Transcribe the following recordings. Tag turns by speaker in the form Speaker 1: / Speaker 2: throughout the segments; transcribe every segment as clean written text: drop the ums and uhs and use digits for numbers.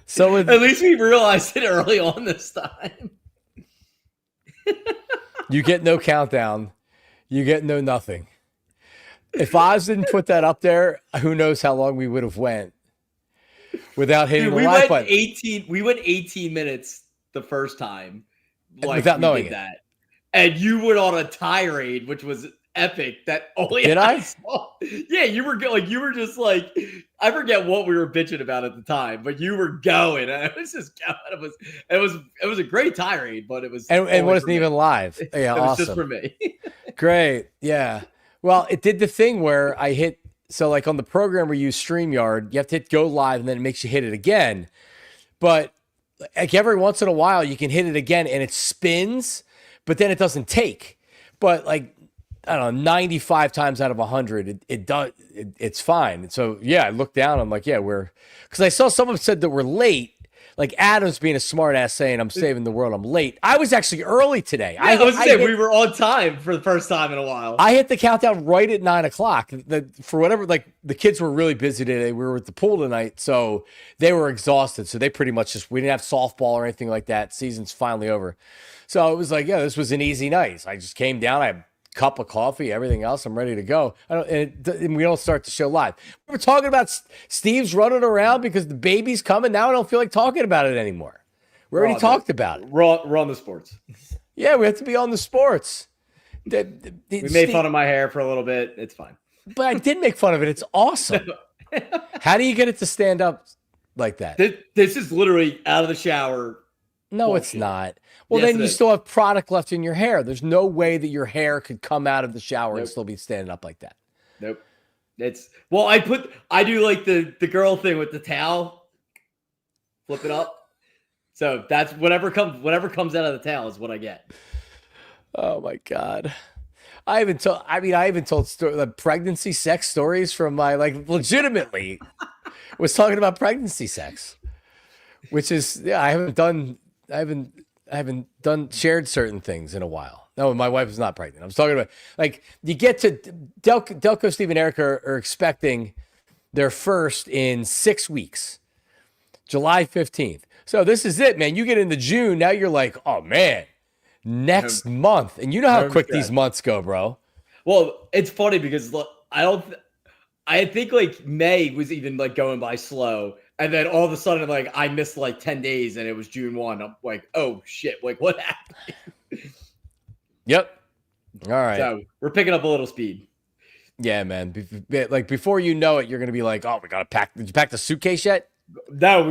Speaker 1: So
Speaker 2: at least we realized it early on this time.
Speaker 1: You get no countdown. You get no nothing. If Oz didn't put that up there, who knows how long we would have went without hitting the live button.
Speaker 2: We went 18 minutes the first time, like
Speaker 1: without knowing
Speaker 2: did that. And you went on a tirade, which was epic. That only
Speaker 1: did I?
Speaker 2: Saw. Yeah, you were just like, I forget what we were bitching about at the time, but you were going. And I was just going. It was a great tirade, but it was
Speaker 1: and it wasn't even live. Yeah,
Speaker 2: it was
Speaker 1: awesome.
Speaker 2: just for me.
Speaker 1: Great, yeah. Well, it did the thing where I hit. So like on the program we use StreamYard, you have to hit go live, and then it makes you hit it again. But like every once in a while, you can hit it again, and it spins, but then it doesn't take. But like, I don't know, 95 times out of 100, it does. It's fine. So yeah, I looked down. I'm like, yeah, because I saw someone said that we're late. Like Adam's being a smart ass saying, I'm saving the world. I'm late. I was actually early today.
Speaker 2: Yeah, I was saying we were on time for the first time in a while.
Speaker 1: I hit the countdown right at 9:00. For whatever, like the kids were really busy today. We were at the pool tonight, so they were exhausted. So they pretty much we didn't have softball or anything like that. Season's finally over. So it was like, yeah, this was an easy night. So I just came down. I had a cup of coffee, everything else. I'm ready to go. And we don't start the show live. We were talking about Steve's running around because the baby's coming. Now I don't feel like talking about it anymore. We already talked about it.
Speaker 2: We're on the sports.
Speaker 1: Yeah, we have to be on the sports.
Speaker 2: We made fun of my hair for a little bit. It's fine.
Speaker 1: But I did make fun of it. It's awesome. How do you get it to stand up like that?
Speaker 2: This is literally out of the shower.
Speaker 1: No, bullshit. It's not. Well, yes, then you still have product left in your hair. There's no way that your hair could come out of the shower and still be standing up like that.
Speaker 2: Nope. I do like the girl thing with the towel. Flip it up. So that's whatever comes out of the towel is what I get.
Speaker 1: Oh my God. I haven't told pregnancy sex stories from my, like, legitimately was talking about pregnancy sex, which is, yeah, I haven't done shared certain things in a while. No, my wife is not pregnant. I was talking about, like, you get to Delco, Steve, and Erica are expecting their first in 6 weeks, July 15th. So this is it, man. You get into June. Now you're like, oh man, next month. And you know how quick these months go, bro.
Speaker 2: Well, it's funny because I think like May was even like going by slow. And then all of a sudden, like I missed like 10 days and it was June 1. I'm like, oh shit, like what happened?
Speaker 1: Yep. All right.
Speaker 2: So we're picking up a little speed.
Speaker 1: Yeah, man. Like before you know it, you're gonna be like, oh, we gotta pack. Did you pack the suitcase yet?
Speaker 2: No,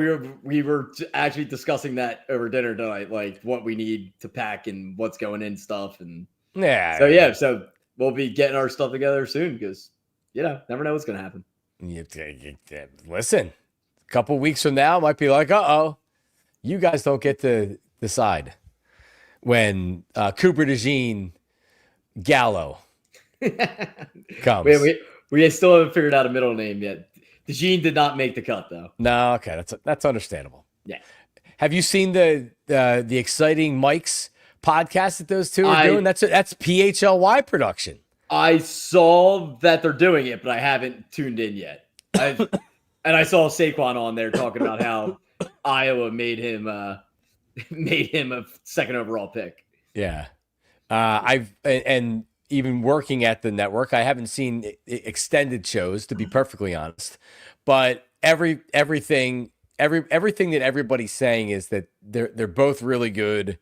Speaker 2: we were actually discussing that over dinner tonight, like what we need to pack and what's going in stuff. And so we'll be getting our stuff together soon because never know what's gonna happen.
Speaker 1: Listen. A couple weeks from now, might be like, you guys don't get to decide when Cooper DeJean Gallo comes.
Speaker 2: We still haven't figured out a middle name yet. DeJean did not make the cut, though.
Speaker 1: No, okay, that's understandable.
Speaker 2: Yeah.
Speaker 1: Have you seen the exciting Mike's podcast that those two are doing? That's PHLY production.
Speaker 2: I saw that they're doing it, but I haven't tuned in yet. And I saw Saquon on there talking about how Iowa made him a second overall pick.
Speaker 1: Yeah. And even working at the network, I haven't seen extended shows, to be perfectly honest. But everything that everybody's saying is that they're both really good.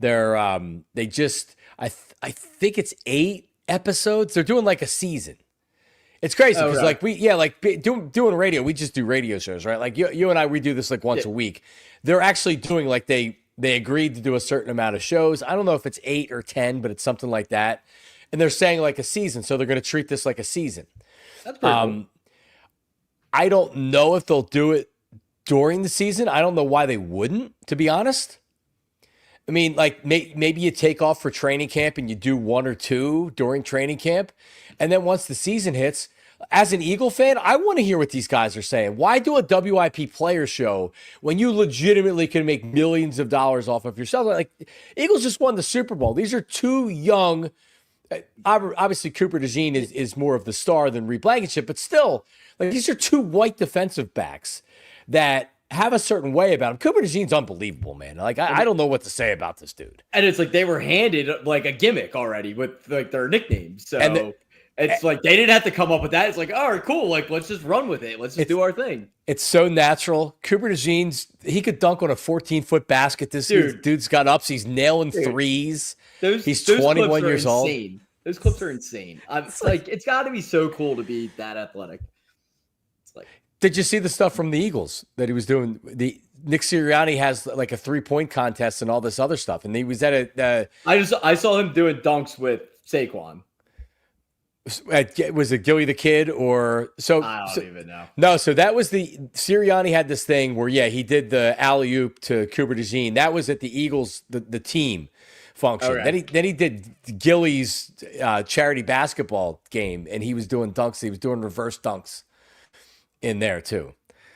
Speaker 1: I think it's 8 episodes. They're doing like a season. It's crazy because doing radio, we just do radio shows, right? Like you and I, we do this like once a week. They're actually doing like they agreed to do a certain amount of shows. I don't know if it's 8 or 10, but it's something like that. And they're saying like a season, so they're going to treat this like a season.
Speaker 2: That's pretty cool.
Speaker 1: I don't know if they'll do it during the season. I don't know why they wouldn't, to be honest. I mean, like maybe you take off for training camp and you do 1 or 2 during training camp. And then once the season hits, as an Eagle fan, I want to hear what these guys are saying. Why do a WIP player show when you legitimately can make millions of dollars off of yourself? Like, Eagles just won the Super Bowl. These are 2 young, obviously Cooper DeJean is more of the star than Reed Blankenship, but still, like, these are 2 white defensive backs that have a certain way about him. Cooper DeJean's unbelievable, man. Like I don't know what to say about this dude.
Speaker 2: And it's like they were handed like a gimmick already with like their nicknames. So it's like they didn't have to come up with that. It's like, all right, cool. Like let's just run with it. Let's just do our thing.
Speaker 1: It's so natural. Cooper DeJean's he could dunk on a 14-foot basket. This dude's got ups. He's nailing threes. He's 21 years old.
Speaker 2: Those clips are insane. It's like it's got to be so cool to be that athletic. It's like,
Speaker 1: did you see the stuff from the Eagles that he was doing? Nick Sirianni has like a 3-point contest and all this other stuff, and he was at a.
Speaker 2: I saw him doing dunks with Saquon.
Speaker 1: Was it Gilly the Kid or so?
Speaker 2: I don't even know.
Speaker 1: No, so that was Sirianni had this thing where he did the alley oop to Cooper DeJean. That was at the Eagles the team function.
Speaker 2: Okay.
Speaker 1: Then he did Gilly's charity basketball game, and he was doing dunks. He was doing reverse dunks in there too.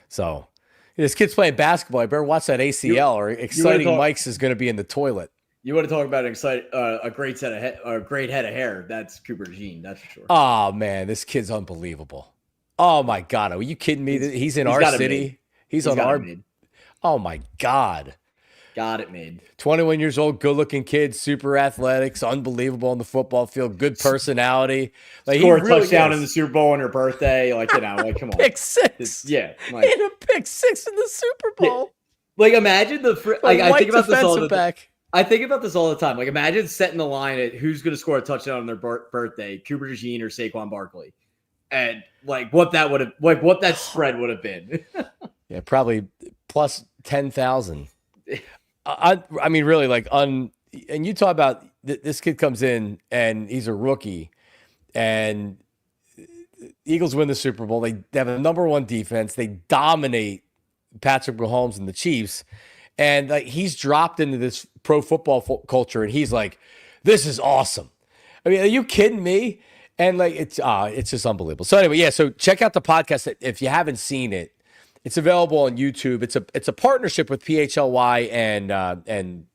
Speaker 1: So this kid's playing basketball. I better watch that ACL or Exciting Mike's is going to be in the toilet.
Speaker 2: You want to talk about a great great head of hair? That's Cooper DeJean, that's for sure.
Speaker 1: Oh man, this kid's unbelievable. Oh my God, are you kidding me? He's in our city. He's on our. Oh my God.
Speaker 2: Got it made.
Speaker 1: 21 years old, good-looking kid, super athletics, unbelievable on the football field, good personality. Like
Speaker 2: scored a touchdown in the Super Bowl on her birthday. Like, come on.
Speaker 1: Pick six.
Speaker 2: Yeah.
Speaker 1: Like, he had a pick six in the Super Bowl.
Speaker 2: Yeah. Like, imagine I think about this all the time. I think about this all the time. Like, imagine setting the line at who's going to score a touchdown on their birthday, Cooper DeJean or Saquon Barkley, and like what that spread would have been.
Speaker 1: Yeah, probably plus 10,000. I mean, really, and you talk about this kid comes in and he's a rookie, and Eagles win the Super Bowl. They have a number one defense. They dominate Patrick Mahomes and the Chiefs. And like he's dropped into this pro football culture, and he's like, "This is awesome." I mean, are you kidding me? And like it's just unbelievable. So anyway, so check out the podcast if you haven't seen it. It's available on YouTube. It's a partnership with PHLY and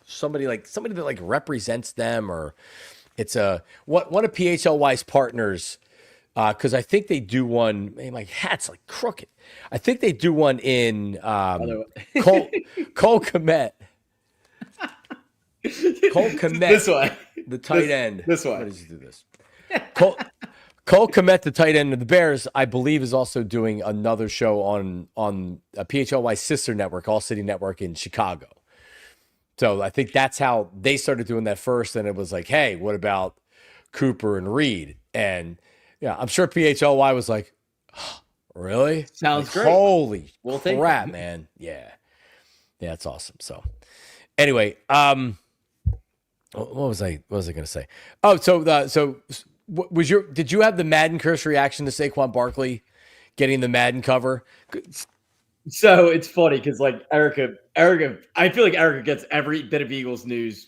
Speaker 1: somebody that like represents them, or it's one of PHLY's partners. Because I think they do one. Man, my hat's like crooked. I think they do one in Cole Kmet. Cole Kmet.
Speaker 2: This way.
Speaker 1: The tight end.
Speaker 2: This way.
Speaker 1: How does he do this? Cole Kmet, the tight end of the Bears, I believe, is also doing another show on a PHLY sister network, All City Network in Chicago. So I think that's how they started doing that first. And it was like, hey, what about Cooper and Reed? And yeah, I'm sure PHLY was like, oh, really?
Speaker 2: Sounds
Speaker 1: like,
Speaker 2: great.
Speaker 1: Holy crap, man. Yeah. Yeah, that's awesome. So anyway, what was I going to say? Oh, did you have the Madden curse reaction to Saquon Barkley getting the Madden cover?
Speaker 2: So it's funny because like Erica, I feel like Erica gets every bit of Eagles news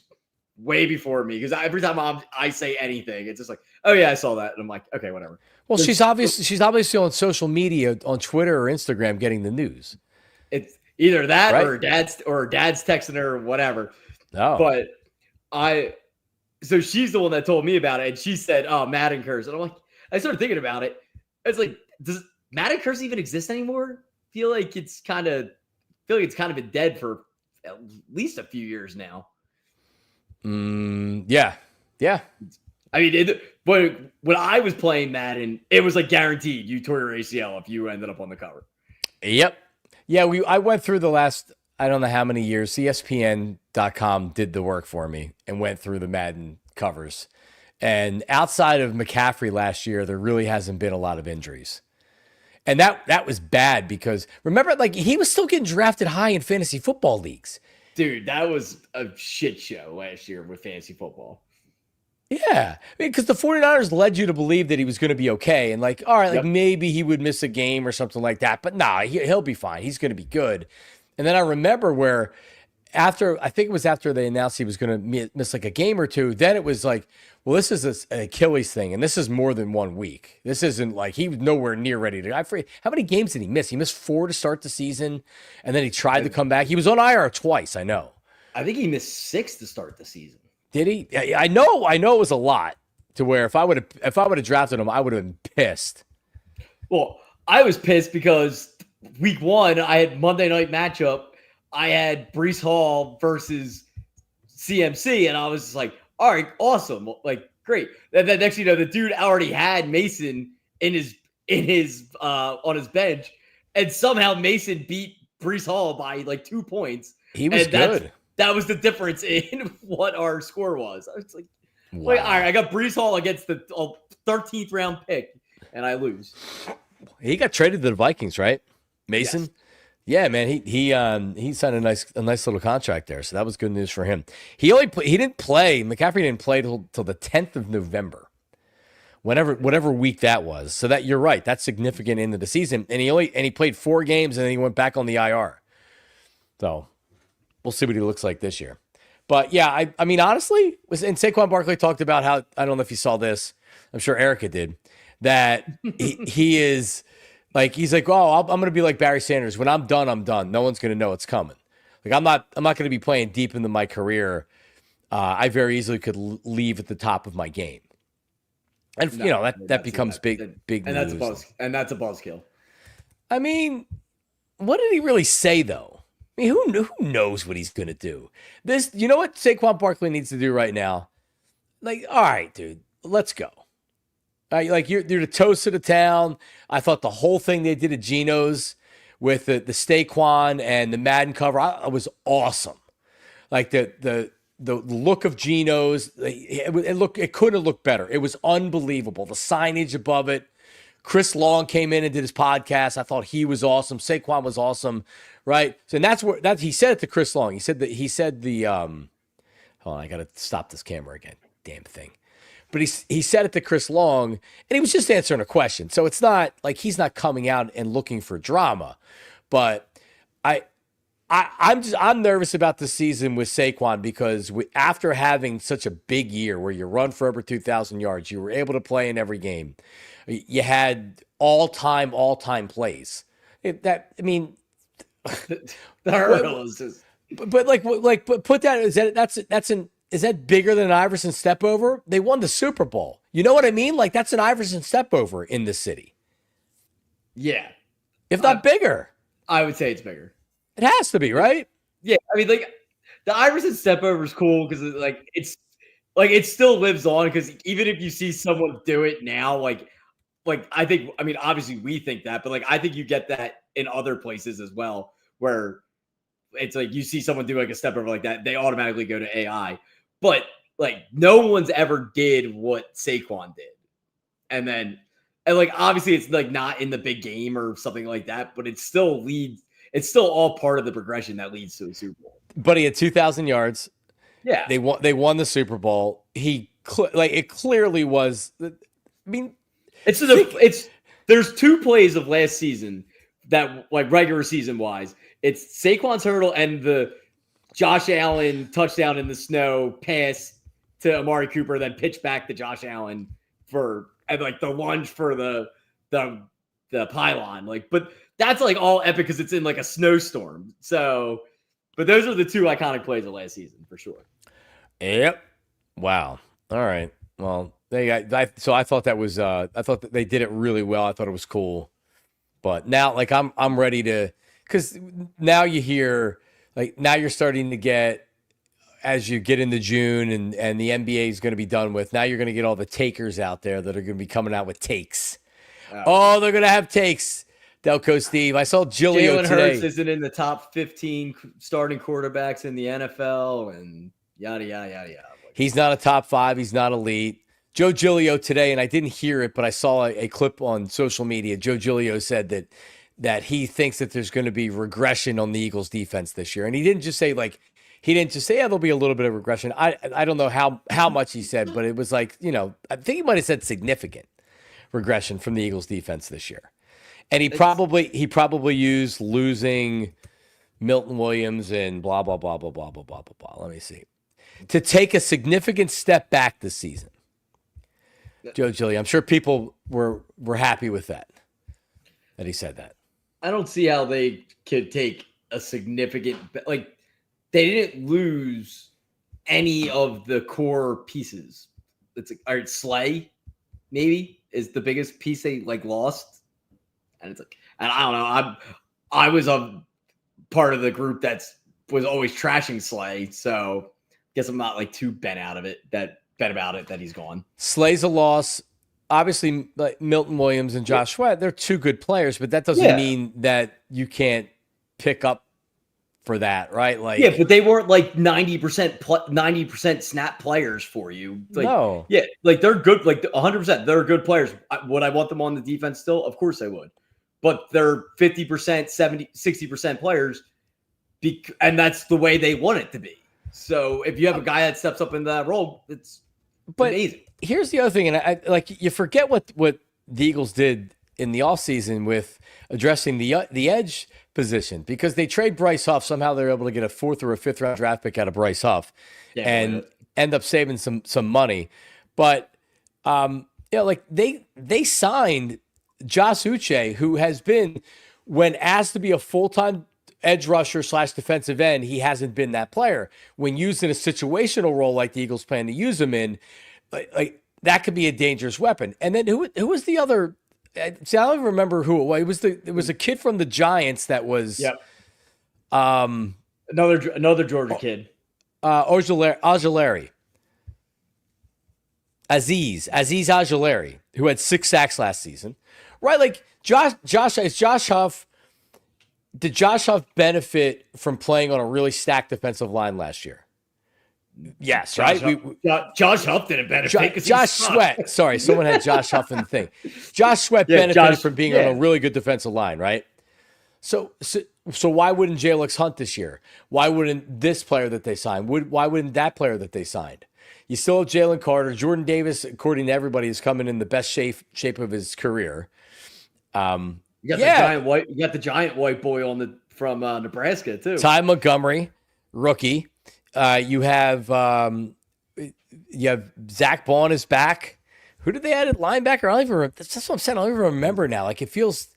Speaker 2: way before me because every time I say anything, it's just like, oh yeah, I saw that, and I'm like, okay, whatever.
Speaker 1: Well, she's obviously on social media, on Twitter or Instagram, getting the news.
Speaker 2: It's either that right? or dad's texting her or whatever.
Speaker 1: No,
Speaker 2: but so she's the one that told me about it, and she said, "Oh, Madden curse," and I'm like, I started thinking about it. It's like, does Madden curse even exist anymore? I feel like it's kind of been dead for at least a few years now.
Speaker 1: Yeah.
Speaker 2: I mean, when I was playing Madden, it was like guaranteed you tore your ACL if you ended up on the cover.
Speaker 1: Yep. Yeah, I went through the last, I don't know how many years. ESPN.com did the work for me and went through the Madden covers. And outside of McCaffrey last year, there really hasn't been a lot of injuries. And that was bad because remember, like he was still getting drafted high in fantasy football leagues.
Speaker 2: Dude, that was a shit show last year with fantasy football.
Speaker 1: Yeah. I mean, because the 49ers led you to believe that he was going to be okay. And like, all right, like maybe he would miss a game or something like that. But nah, he'll be fine. He's going to be good. And then I remember where I think it was after they announced he was going to miss like a game or two, then it was like, well, this is an Achilles thing, and this is more than 1 week. This isn't like he was nowhere near ready to. How many games did he miss? He missed 4 to start the season, and then he tried to come back. He was on IR twice, I know.
Speaker 2: I think he missed 6 to start the season.
Speaker 1: Did he? I know it was a lot to where if I would have drafted him, I would have been pissed.
Speaker 2: Well, I was pissed because week 1, I had Monday night matchup. I had Brees Hall versus CMC, and I was just like, all right, awesome, like great. Then next, the dude already had Mason in his on his bench, and somehow Mason beat Brees Hall by like 2 points.
Speaker 1: He was
Speaker 2: And
Speaker 1: good.
Speaker 2: that was the difference in what our score was. I was like,
Speaker 1: Wow.
Speaker 2: wait, all right, I got Brees Hall against the 13th round pick, and I lose.
Speaker 1: He got traded to the Vikings, right? Mason?
Speaker 2: Yes.
Speaker 1: Yeah, man. He signed a nice little contract there, so that was good news for him. He didn't play. McCaffrey didn't play till the 10th of November. Whatever week that was. So that you're right, that's significant into the season. And he played 4 games and then he went back on the IR. So we'll see what he looks like this year. But yeah, I mean, honestly, and Saquon Barkley talked about how, I don't know if you saw this, I'm sure Erica did, that he is like, he's like, oh, I'm going to be like Barry Sanders. When I'm done, I'm done. No one's going to know it's coming. Like, I'm not going to be playing deep into my career. I very easily could leave at the top of my game. And that becomes big
Speaker 2: and
Speaker 1: news.
Speaker 2: That's a buzzkill.
Speaker 1: I mean, what did he really say though? I mean, who knows what he's gonna do? You know what Saquon Barkley needs to do right now? Like, all right, dude, let's go. Like you're the toast of the town. I thought the whole thing they did at Geno's with the Saquon and the Madden cover was awesome. Like the look of Geno's, it couldn't look better. It was unbelievable. The signage above it. Chris Long came in and did his podcast. I thought he was awesome. Saquon was awesome, right? So and he said it to Chris Long. Hold on, I gotta stop this camera again. Damn thing. But he said it to Chris Long, and he was just answering a question. So it's not like he's not coming out and looking for drama. But I'm nervous about the season with Saquon because after having such a big year where you run for over 2,000 yards, you were able to play in every game. You had all-time plays. The
Speaker 2: hurdles.
Speaker 1: But put that is that bigger than an Iverson step over? They won the Super Bowl. You know what I mean? Like that's an Iverson step over in this city.
Speaker 2: Yeah,
Speaker 1: if not bigger.
Speaker 2: I would say it's bigger.
Speaker 1: It has to be, right?
Speaker 2: Yeah, I mean, like the Iverson step over is cool because it still lives on. Because even if you see someone do it now, like I think, I mean, obviously we think that, but like I think you get that in other places as well, where it's like you see someone do like a step over like that, they automatically go to AI. But like no one's ever did what Saquon did, and like obviously it's like not in the big game or something like that, but it still leads. It's still all part of the progression that leads to a Super Bowl.
Speaker 1: But he had 2,000 yards.
Speaker 2: Yeah,
Speaker 1: they won the Super Bowl. It clearly was. I mean,
Speaker 2: there's 2 plays of last season that like regular season wise. It's Saquon's hurdle and the Josh Allen touchdown in the snow pass to Amari Cooper, then pitch back to Josh Allen and like the lunge for the pylon. Like, but that's like all epic because it's in like a snowstorm. So, but those are the 2 iconic plays of last season for sure.
Speaker 1: Yep. Wow. All right. Well, so I thought that was I thought that they did it really well. I thought it was cool. But now, like I'm ready to, because now you hear, like now you're starting to get, as you get into June and the NBA is going to be done with, now you're going to get all the takers out there that are going to be coming out with takes. Oh, they're going to have takes. Delco Steve. I saw Giglio
Speaker 2: Jalen
Speaker 1: today.
Speaker 2: Hurts isn't in the top 15 starting quarterbacks in the NFL and yada, yada, yada, yada.
Speaker 1: He's not a top 5. He's not elite. Joe Giglio today, and I didn't hear it, but I saw a clip on social media. Joe Giglio said that he thinks that there's going to be regression on the Eagles defense this year. And he didn't just say, yeah, there'll be a little bit of regression. I don't know how much he said, but it was like, I think he might have said significant regression from the Eagles defense this year. And he probably used losing Milton Williams and blah, blah, blah, blah, blah, blah, blah, blah, blah. Let me see. To take a significant step back this season. Joe Giglio, I'm sure people were happy with that he said that.
Speaker 2: I don't see how they could take a significant, like they didn't lose any of the core pieces. It's like, all right, Slay maybe is the biggest piece they like lost. And it's like, and I don't know. I was a part of the group was always trashing Slay, so guess I'm not like too bent about it that he's gone.
Speaker 1: Slay's a loss. Obviously, like Milton Williams and Josh Sweat, they're two good players, but that doesn't mean that you can't pick up for that, right? Like,
Speaker 2: yeah, but they weren't like 90% snap players for you. Like,
Speaker 1: no,
Speaker 2: yeah, like they're good, like 100%. They're good players. Would I want them on the defense still? Of course I would. But they're 50%, 70, 60% players, and that's the way they want it to be. So if you have a guy that steps up into that role, it's amazing.
Speaker 1: Here's the other thing, and I like you forget what the Eagles did in the offseason with addressing the edge position, because they trade Bryce Huff. Somehow they're able to get a 4th or a 5th round draft pick out of Bryce Huff and end up saving some money. But like they signed Josh Uche, who has been, when asked to be a full-time edge rusher / defensive end, he hasn't been that player. When used in a situational role like the Eagles plan to use him in, like that could be a dangerous weapon. And then who was the other? See, I don't even remember who it was. It was a kid from the Giants that was.
Speaker 2: Yep. Another Georgia kid.
Speaker 1: Ojulari. Aziz Ojulari, who had 6 sacks last season. Right, like Josh Huff. Did Josh Huff benefit from playing on a really stacked defensive line last year? Yes, right?
Speaker 2: Josh Huff didn't benefit.
Speaker 1: Josh Sweat. Sorry, someone had Josh Huff in the thing. Josh Sweat benefited from being on a really good defensive line, right? So why wouldn't Jalix Hunt this year? Why wouldn't this player that they signed? Why wouldn't that player that they signed? You still have Jalen Carter. Jordan Davis, according to everybody, is coming in the best shape of his career.
Speaker 2: You got the giant white boy from Nebraska too.
Speaker 1: Ty Montgomery, rookie. You have Zach Bond is back. Who did they add at linebacker? I don't even. That's what I'm saying. I don't even remember now. Like it feels.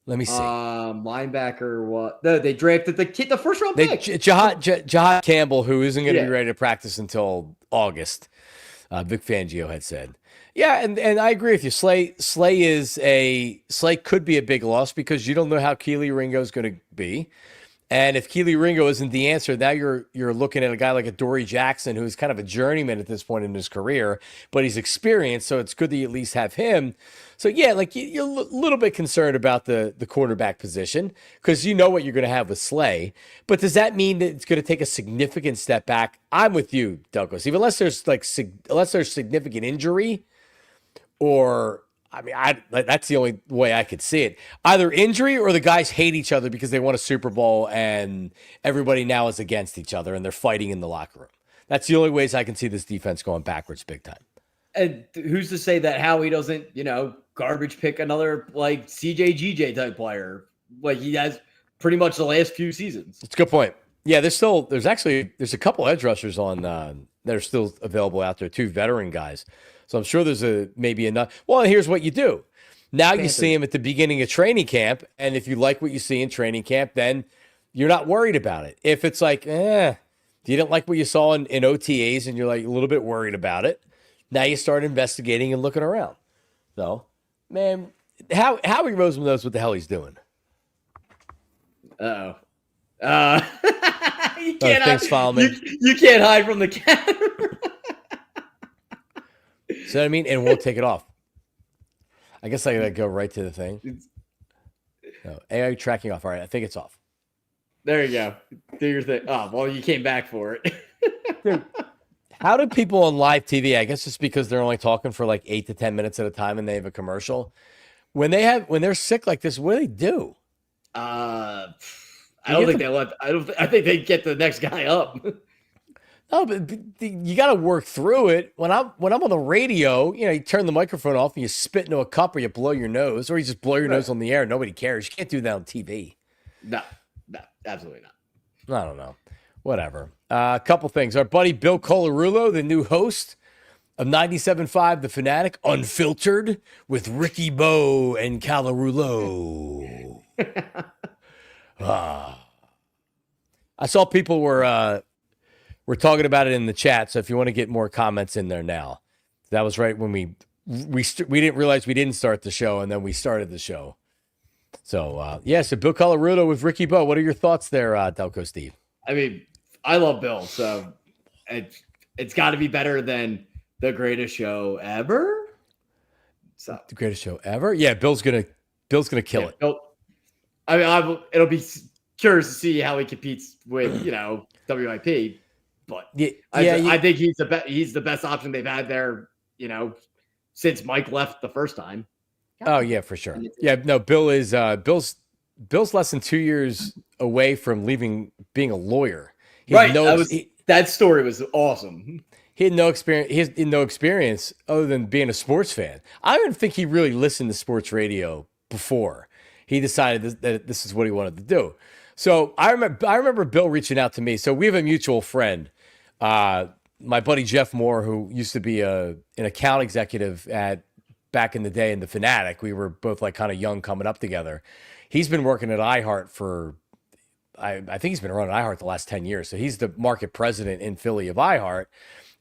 Speaker 1: Let me see.
Speaker 2: Linebacker. What? No, they drafted the first round pick.
Speaker 1: Jahad Campbell, who isn't going to be ready to practice until August. Vic Fangio had said. Yeah, and I agree with you. Slay could be a big loss because you don't know how Keely Ringo is going to be. And if Keely Ringo isn't the answer, now you're looking at a guy like a Dory Jackson, who's kind of a journeyman at this point in his career, but he's experienced, so it's good that you at least have him. So yeah, like you're a little bit concerned about the quarterback position because you know what you're going to have with Slay. But does that mean that it's going to take a significant step back? I'm with you, Delco Steve. Unless there's significant injury, or I mean, that's the only way I could see it. Either injury or the guys hate each other because they won a Super Bowl and everybody now is against each other and they're fighting in the locker room. That's the only ways I can see this defense going backwards big time.
Speaker 2: And who's to say that Howie doesn't, garbage pick another like CJ type player like he has pretty much the last few seasons?
Speaker 1: It's a good point. Yeah, there's a couple edge rushers on that are still available out there, 2 veteran guys. So I'm sure there's maybe enough. Well, here's what you do. Now you see him at the beginning of training camp, and if you like what you see in training camp, then you're not worried about it. If it's like, you didn't like what you saw in OTAs and you're like a little bit worried about it, now you start investigating and looking around. So, man, Howie Roseman knows what the hell he's doing.
Speaker 2: You can't
Speaker 1: thanks, Fileman.
Speaker 2: You can't hide from the camera.
Speaker 1: See what I mean? And we'll take it off. I guess I gotta go right to the thing. No, AI tracking off. All right, I think it's off.
Speaker 2: There you go. Do your thing. Oh, well, you came back for it.
Speaker 1: Dude, how do people on live TV? I guess it's because they're only talking for like 8 to 10 minutes at a time, and they have a commercial. When they're sick like this, what do they do?
Speaker 2: I think they get the next guy up.
Speaker 1: No, but you got to work through it. When I'm on the radio, you turn the microphone off and you spit into a cup or you blow your nose, or you just blow your nose on the air. Nobody cares. You can't do that on TV.
Speaker 2: No, absolutely not.
Speaker 1: I don't know. Whatever. A couple things. Our buddy Bill Colarulo, the new host of 97.5 The Fanatic, Unfiltered, with Ricky Bo and Colarulo. I saw people were talking about it in the chat, so if you want to get more comments in there now. That was right when we didn't realize we didn't start the show, and then we started the show. So so Bill Colarudo with Ricky Bo. What are your thoughts there, Delco Steve?
Speaker 2: I mean, I love Bill, so it's got to be better than the greatest show ever. So
Speaker 1: The greatest show ever? Yeah, Bill's gonna kill it.
Speaker 2: Bill, I mean, it'll be curious to see how he competes with WIP, but I think he's the best option they've had there. Since Mike left the first time.
Speaker 1: Oh yeah, for sure. Yeah, no, Bill is Bill's less than 2 years away from being a lawyer.
Speaker 2: That story was awesome.
Speaker 1: He had no experience. He had no experience other than being a sports fan. I don't think he really listened to sports radio before he decided that this is what he wanted to do. So I remember Bill reaching out to me. So we have a mutual friend, my buddy Jeff Moore, who used to be an account executive back in the day in the Fanatic. We were both like kind of young coming up together. He's been working at iHeart for, I think he's been running iHeart the last 10 years. So he's the market president in Philly of iHeart.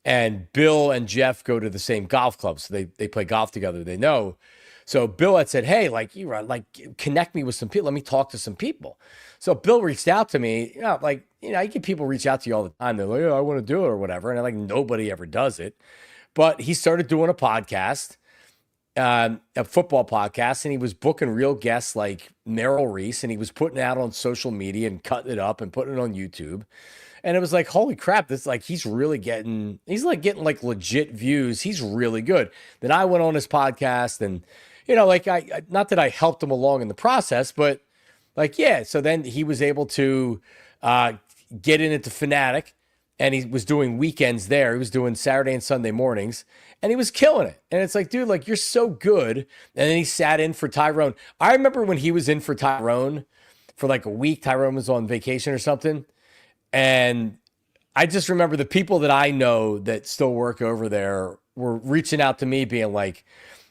Speaker 1: And Bill and Jeff go to the same golf club. So they play golf together. They know. So Bill had said, hey, connect me with some people. Let me talk to some people. So Bill reached out to me, you get people reach out to you all the time. They're like, I want to do it or whatever. And I'm like, nobody ever does it. But he started doing a podcast, a football podcast, and he was booking real guests like Merrill Reese, and he was putting it out on social media and cutting it up and putting it on YouTube. And it was like, holy crap, he's getting legit views. He's really good. Then I went on his podcast and, I not that I helped him along in the process, but so then he was able to get into Fanatic, and he was doing weekends there. He was doing Saturday and Sunday mornings, and he was killing it. And it's like, dude, you're so good. And then he sat in for Tyrone. I remember when he was in for Tyrone for a week. Tyrone was on vacation or something. And I just remember the people that I know that still work over there were reaching out to me being like,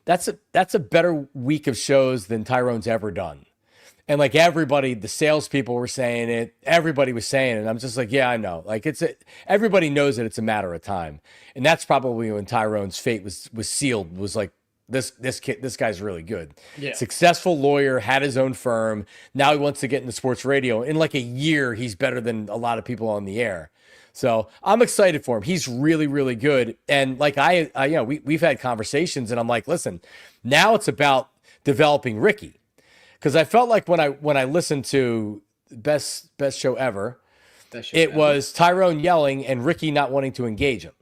Speaker 1: that's a better week of shows than Tyrone's ever done. And everybody, the salespeople were saying it, everybody was saying it. And I'm just like, yeah, I know. Everybody knows that it's a matter of time. And that's probably when Tyrone's fate was sealed, was like, this guy's really good.
Speaker 2: Yeah.
Speaker 1: Successful lawyer, had his own firm. Now he wants to get into sports radio. In a year, he's better than a lot of people on the air. So I'm excited for him. He's really, really good. And we've had conversations, and I'm like, listen, now it's about developing Ricky. Because I felt like when I listened to best show ever, was Tyrone yelling and Ricky not wanting to engage him.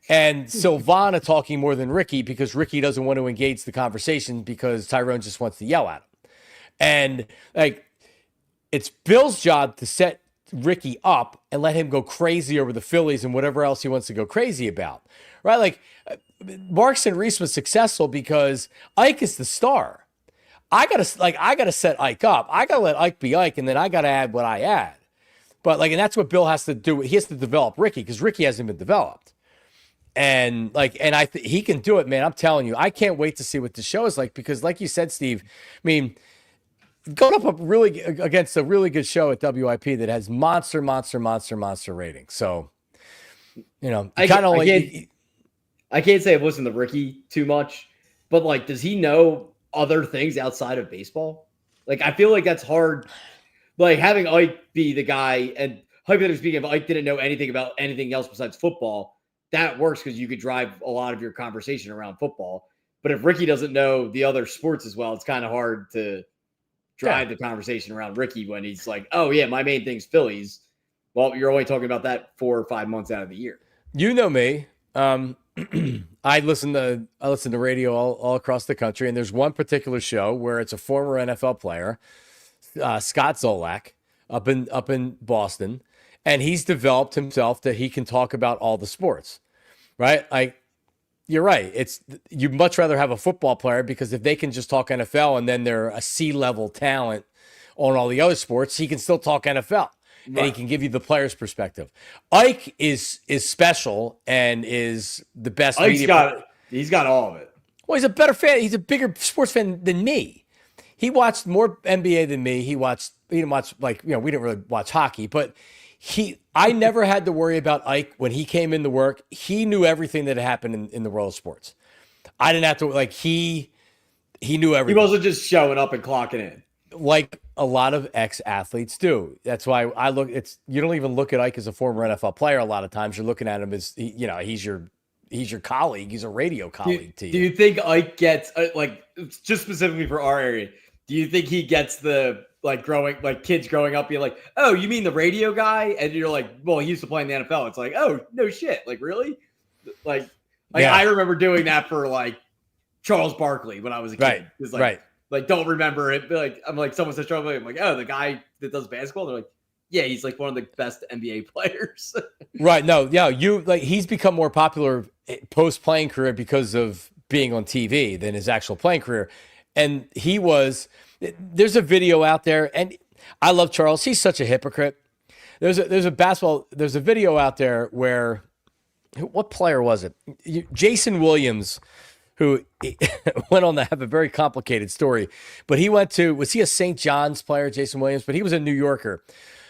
Speaker 1: And Silvana talking more than Ricky because Ricky doesn't want to engage the conversation because Tyrone just wants to yell at him. And it's Bill's job to set Ricky up and let him go crazy over the Phillies and whatever else he wants to go crazy about. Right? Marks and Reese was successful because Ike is the star. I gotta set Ike up. I gotta let Ike be Ike, and then I gotta add what I add. But and that's what Bill has to do. He has to develop Ricky because Ricky hasn't been developed. And he can do it, man. I'm telling you, I can't wait to see what the show is like because, like you said, Steve, I mean, going up against a really good show at WIP that has monster ratings. So,
Speaker 2: I can't say I've listened to Ricky too much, but does he know other things outside of baseball? I feel like that's hard. Having Ike be the guy, and hypothetically speaking, if Ike didn't know anything about anything else besides football, that works because you could drive a lot of your conversation around football. But if Ricky doesn't know the other sports as well, it's kind of hard to drive the conversation around Ricky when he's like, oh yeah, my main thing's Phillies. Well, you're only talking about that 4 or 5 months out of the year.
Speaker 1: You know me. I listen to radio all across the country, and there's one particular show where it's a former NFL player, Scott Zolak, up in Boston, and he's developed himself that he can talk about all the sports, right? You're right. You'd much rather have a football player because if they can just talk NFL and then they're a C-level talent on all the other sports, he can still talk NFL. Right. And he can give you the player's perspective. Ike is special and is the best.
Speaker 2: He's got all of it.
Speaker 1: Well, he's a better fan. He's a bigger sports fan than me. He watched more NBA than me. He didn't watch we didn't really watch hockey, but I never had to worry about Ike when he came into work. He knew everything that happened in the world of sports. I didn't have to he knew everything.
Speaker 2: He wasn't just showing up and clocking in.
Speaker 1: like a lot of ex-athletes do. That's why I look. You don't even look at Ike as a former NFL player. A lot of times, you're looking at him as he's your colleague. He's a radio colleague to
Speaker 2: Do
Speaker 1: you.
Speaker 2: you think Ike gets like just specifically for our area? Do you think he gets the kids growing up being like, oh, you mean the radio guy? And you're like, well, he used to play in the NFL. It's like, oh, no shit. Like, really? Like
Speaker 1: Yeah.
Speaker 2: I remember doing that for like Charles Barkley when I was a kid.
Speaker 1: Right.
Speaker 2: It's like,
Speaker 1: Right.
Speaker 2: like, don't remember it. But like, I'm like, someone says Charles Barkley. I'm like, oh, the guy that does basketball. They're like, yeah, he's like one of the best NBA players.
Speaker 1: Right. No. Yeah. He's become more popular post playing career because of being on TV than his actual playing career. And there's a video out there, and I love Charles. He's such a hypocrite. There's a video out there where, what player was it? Jason Williams, who went on to have a very complicated story, but was he a St. John's player, Jason Williams? But he was a New Yorker.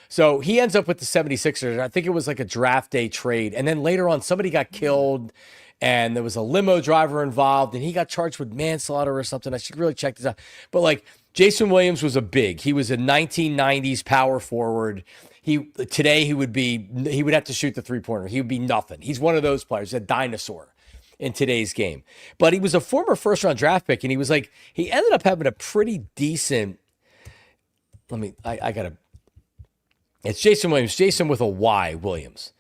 Speaker 1: So he ends up with the 76ers. I think it was like a draft day trade. And then later on, somebody got killed and there was a limo driver involved and he got charged with manslaughter or something. I should really check this out. But like Jason Williams was he was a 1990s power forward. Today he would have to shoot the 3-pointer. He would be nothing. He's one of those players, a dinosaur in today's game. But he was a former first-round draft pick, and he ended up having a pretty decent. It's Jason Williams, Jason with a Y, Williams.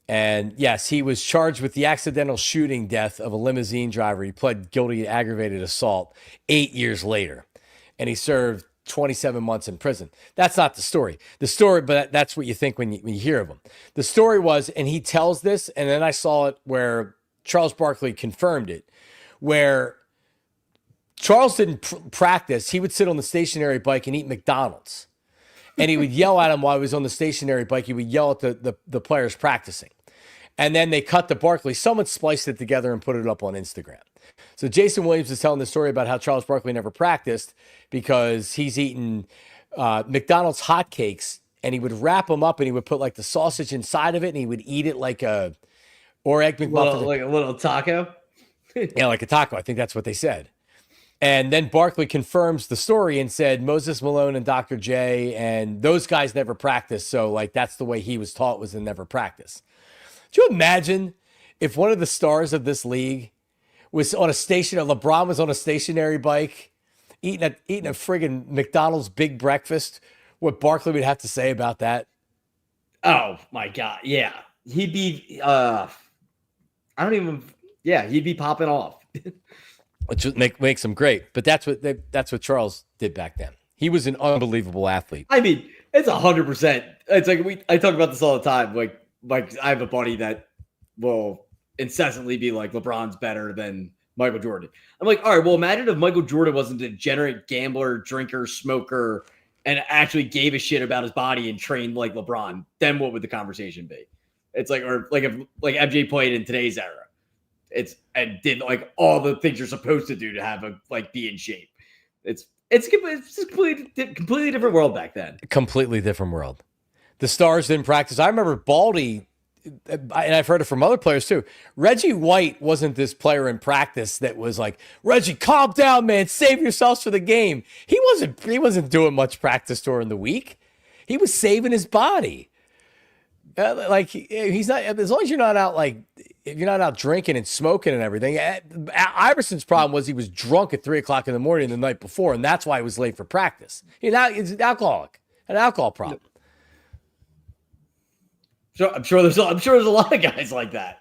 Speaker 1: And yes, he was charged with the accidental shooting death of a limousine driver. He pled guilty to aggravated assault 8 years later, and he served 27 months in prison. That's not the story. But that's what you think when you hear of him. The story was, and he tells this, and then I saw it where Charles Barkley confirmed it, where Charles didn't practice. He would sit on the stationary bike and eat McDonald's. And he would yell at him while he was on the stationary bike. He would yell at the players practicing. And then they cut to Barkley. Someone spliced it together and put it up on Instagram. So Jason Williams is telling the story about how Charles Barkley never practiced because he's eating McDonald's hotcakes, and he would wrap them up and he would put like the sausage inside of it and he would eat it like egg McMuffin.
Speaker 2: Like a little taco?
Speaker 1: Yeah, like a taco. I think that's what they said. And then Barkley confirms the story and said Moses Malone and Dr. J and those guys never practiced. So like that's the way he was taught, was to never practice. Do you imagine if one of the stars of this league was on LeBron was on a stationary bike eating a friggin' McDonald's big breakfast, what Barkley would have to say about that?
Speaker 2: Oh my God. Yeah. He'd be, he'd be popping off.
Speaker 1: Which makes him great. But that's what Charles did back then. He was an unbelievable athlete.
Speaker 2: I mean, it's 100%. It's like I talk about this all the time. Like I have a buddy that will incessantly be like, LeBron's better than Michael Jordan. I'm like, all right, well, imagine if Michael Jordan wasn't a degenerate gambler, drinker, smoker, and actually gave a shit about his body and trained like LeBron. Then what would the conversation be? It's like, or like if like MJ played in today's era. And did like all the things you're supposed to do to have be in shape. It's just completely different world back then.
Speaker 1: Completely different world. The stars didn't practice. I remember Baldy, and I've heard it from other players too. Reggie White wasn't this player in practice that was like, Reggie, calm down, man, save yourselves for the game. He wasn't doing much practice during the week. He was saving his body. He's not, as long as you're not out if you're not out drinking and smoking and everything. Iverson's problem was he was drunk at 3:00 in the morning the night before, and that's why he was late for practice. He's an alcohol problem.
Speaker 2: So I'm sure there's a lot of guys like that.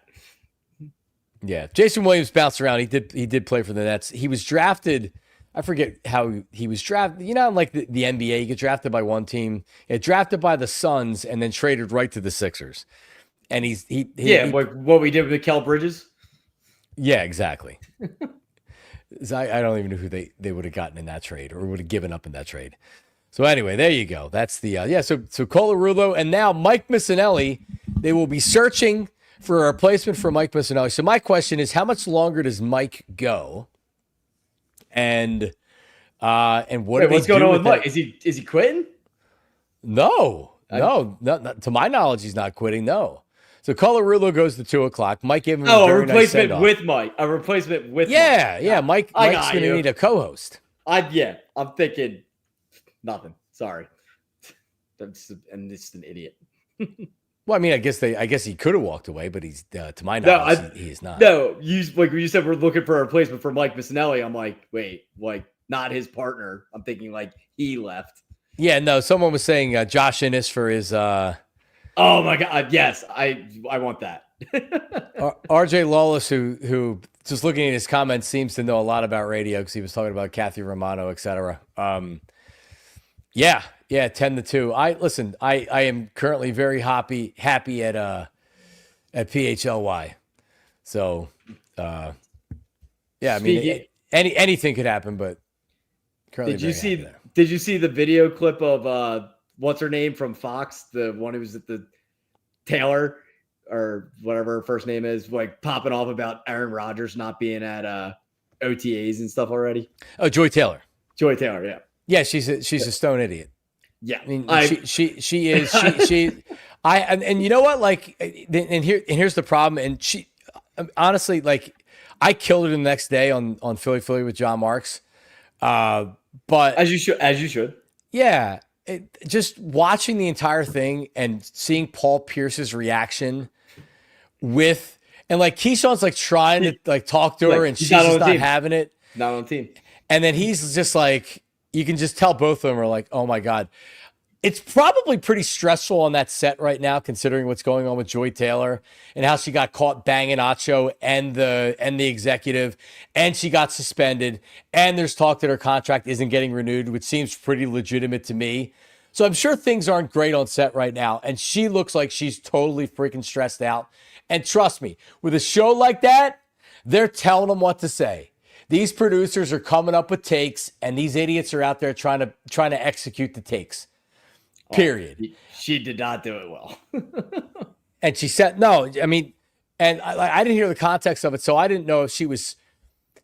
Speaker 1: Yeah, Jason Williams bounced around. He did play for the Nets. He was drafted. I forget how he was drafted. You know, like the NBA, you get drafted by one team, drafted by the Suns, and then traded right to the Sixers. And
Speaker 2: like what we did with Kel Bridges. Yeah, exactly.
Speaker 1: I don't even know who they would have gotten in that trade or would have given up in that trade. So anyway, there you go. That's the So Colarulo and now Mike Missanelli. They will be searching for a replacement for Mike Missanelli. So my question is, how much longer does Mike go? And what's
Speaker 2: going on with Mike? Is he quitting?
Speaker 1: No, to my knowledge, he's not quitting. No. So Colarulo goes to 2:00. Mike gave him
Speaker 2: a replacement with Mike. A replacement with
Speaker 1: Mike. Yeah. Mike's going to need a co-host.
Speaker 2: I'm thinking Nothing. Sorry. I'm just an idiot.
Speaker 1: Well, I mean, I guess he could have walked away, but he's to my
Speaker 2: No,
Speaker 1: knowledge, he is not.
Speaker 2: No, like when you said we're looking for a replacement for Mike Missinelli, I'm like, wait, like not his partner. I'm thinking like he left.
Speaker 1: Yeah, no. Someone was saying Josh Innes for his.
Speaker 2: Oh my God! Yes, I want that.
Speaker 1: RJ Lawless, who just looking at his comments seems to know a lot about radio because he was talking about Kathy Romano, etc. Yeah, 10-2. I am currently very happy at PHLY. So, yeah, I mean, anything could happen, but currently,
Speaker 2: did you see the video clip of what's her name from Fox, the one who was at the Taylor or whatever her first name is, like popping off about Aaron Rodgers not being at OTAs and stuff already?
Speaker 1: Oh, Joy Taylor.
Speaker 2: Yeah.
Speaker 1: Yeah, she's a stone idiot.
Speaker 2: Yeah,
Speaker 1: I mean, she is. And you know what? Like, and here's the problem. And she, honestly, like, I killed her the next day on Philly with John Marks. But
Speaker 2: as you should.
Speaker 1: Yeah, just watching the entire thing and seeing Paul Pierce's reaction and like Keyshawn's like trying to like talk to her and she's just not having it.
Speaker 2: Not on the team.
Speaker 1: And then he's just like, you can just tell both of them are like, oh my God. It's probably pretty stressful on that set right now, considering what's going on with Joy Taylor and how she got caught banging Acho and the executive, and she got suspended. And there's talk that her contract isn't getting renewed, which seems pretty legitimate to me. So I'm sure things aren't great on set right now. And she looks like she's totally freaking stressed out. And trust me, with a show like that, they're telling them what to say. These producers are coming up with takes, and these idiots are out there trying to execute the takes. Period.
Speaker 2: She did not do it well.
Speaker 1: And she said, no, I mean, and I didn't hear the context of it, so I didn't know if she was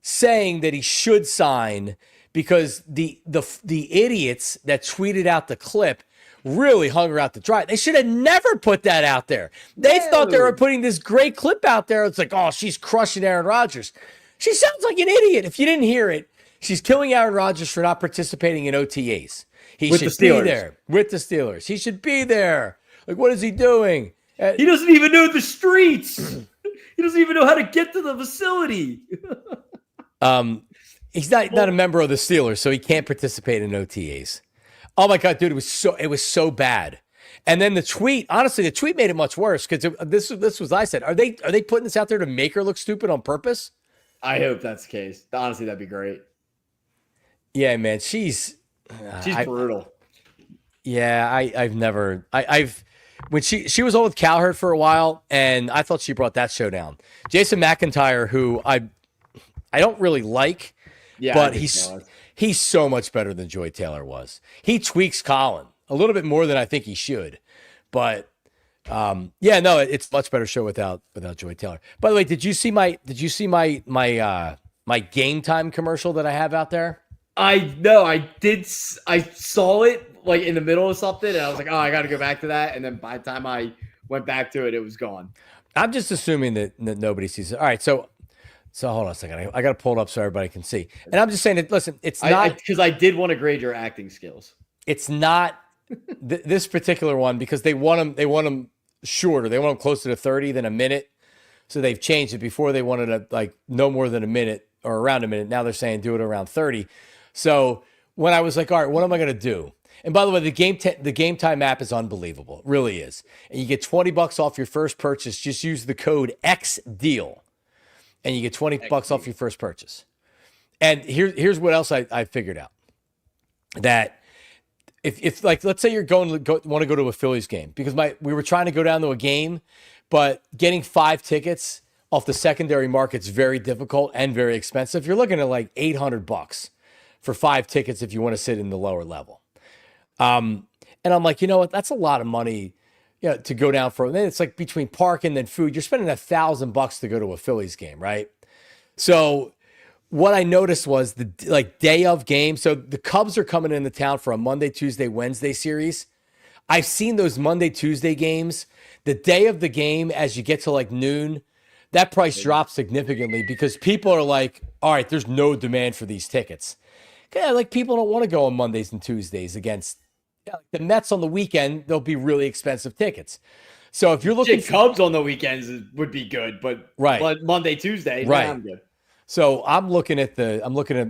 Speaker 1: saying that he should sign because the idiots that tweeted out the clip really hung her out to dry. They should have never put that out there. They thought they were putting this great clip out there. It's like, oh, she's crushing Aaron Rodgers. She sounds like an idiot. If you didn't hear it, she's killing Aaron Rodgers for not participating in OTAs. He should be there with the Steelers. He should be there. Like, what is he doing?
Speaker 2: He doesn't even know the streets. He doesn't even know how to get to the facility.
Speaker 1: He's not a member of the Steelers, so he can't participate in OTAs. Oh my God, dude, it was so bad. And then the tweet, honestly, the tweet made it much worse because this was I said. Are they putting this out there to make her look stupid on purpose?
Speaker 2: I hope that's the case. Honestly, that'd be great.
Speaker 1: Yeah, man, she's
Speaker 2: brutal.
Speaker 1: Yeah, I've when she was on with Cowherd for a while, and I thought she brought that show down. Jason McIntyre, who I don't really like, but he's so much better than Joy Taylor was. He tweaks Colin a little bit more than I think he should, but it's a much better show without Joy Taylor. By the way, did you see my Game Time commercial that I have out there?
Speaker 2: I did. I saw it like in the middle of something, and I was like, oh, I got to go back to that. And then by the time I went back to it, it was gone.
Speaker 1: I'm just assuming that nobody sees it. All right, so hold on a second. I got to pull it up so everybody can see. And I'm just saying that, listen, it's not
Speaker 2: because I did want to grade your acting skills.
Speaker 1: It's not this particular one because they want them shorter. They want them closer to 30 than a minute. So they've changed it. Before they wanted to like no more than a minute or around a minute. Now they're saying do it around 30. So when I was like, all right, what am I going to do? And by the way, the Game Time app is unbelievable. It really is. And you get $20 off your first purchase. Just use the code XDEAL. And you get $20 off your first purchase. And here's what else I figured out. That if like, let's say you're want to go to a Phillies game, because we were trying to go down to a game, but getting 5 tickets off the secondary market's very difficult and very expensive. You're looking at like $800 for 5 tickets if you want to sit in the lower level. And I'm like, you know what? That's a lot of money, to go down for. And then it's like between park and then food, you're spending $1,000 to go to a Phillies game, right? So what I noticed was the day of game. So the Cubs are coming into town for a Monday, Tuesday, Wednesday series. I've seen those Monday, Tuesday games. The day of the game, as you get to like noon, that price drops significantly because people are like, all right, there's no demand for these tickets. Yeah, like people don't want to go on Mondays and Tuesdays against the Mets on the weekend. They'll be really expensive tickets. So if you're looking
Speaker 2: for Cubs on the weekends would be good, but
Speaker 1: right,
Speaker 2: Monday, Tuesday,
Speaker 1: right,
Speaker 2: I'm good.
Speaker 1: So I'm looking at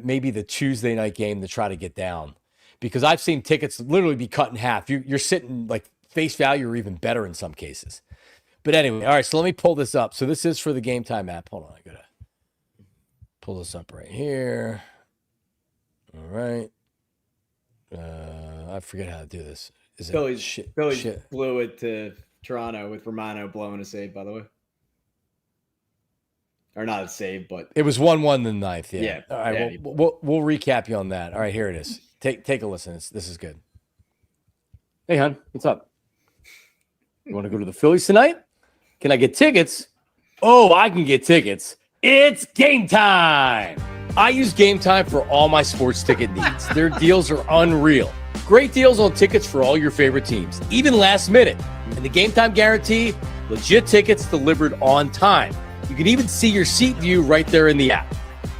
Speaker 1: maybe the Tuesday night game to try to get down, because I've seen tickets literally be cut in half. You're sitting like face value or even better in some cases. But anyway, all right. So let me pull this up. So this is for the Game Time app. Hold on, I gotta pull this up right here. All right. I forget how to do this. Is it
Speaker 2: Phillies blew it to Toronto with Romano blowing a save, by the way. Or not a save, but
Speaker 1: it was 1-1 in the ninth. Yeah. All right.
Speaker 2: Yeah,
Speaker 1: we'll recap you on that. All right, here it is. Take a listen. This is good. Hey, hon, what's up? You want to go to the Phillies tonight? Can I get tickets? Oh, I can get tickets. It's game time. I use Game Time for all my sports ticket needs. Their deals are unreal. Great deals on tickets for all your favorite teams, even last minute. And the Game Time guarantee, legit tickets delivered on time. You can even see your seat view right there in the app.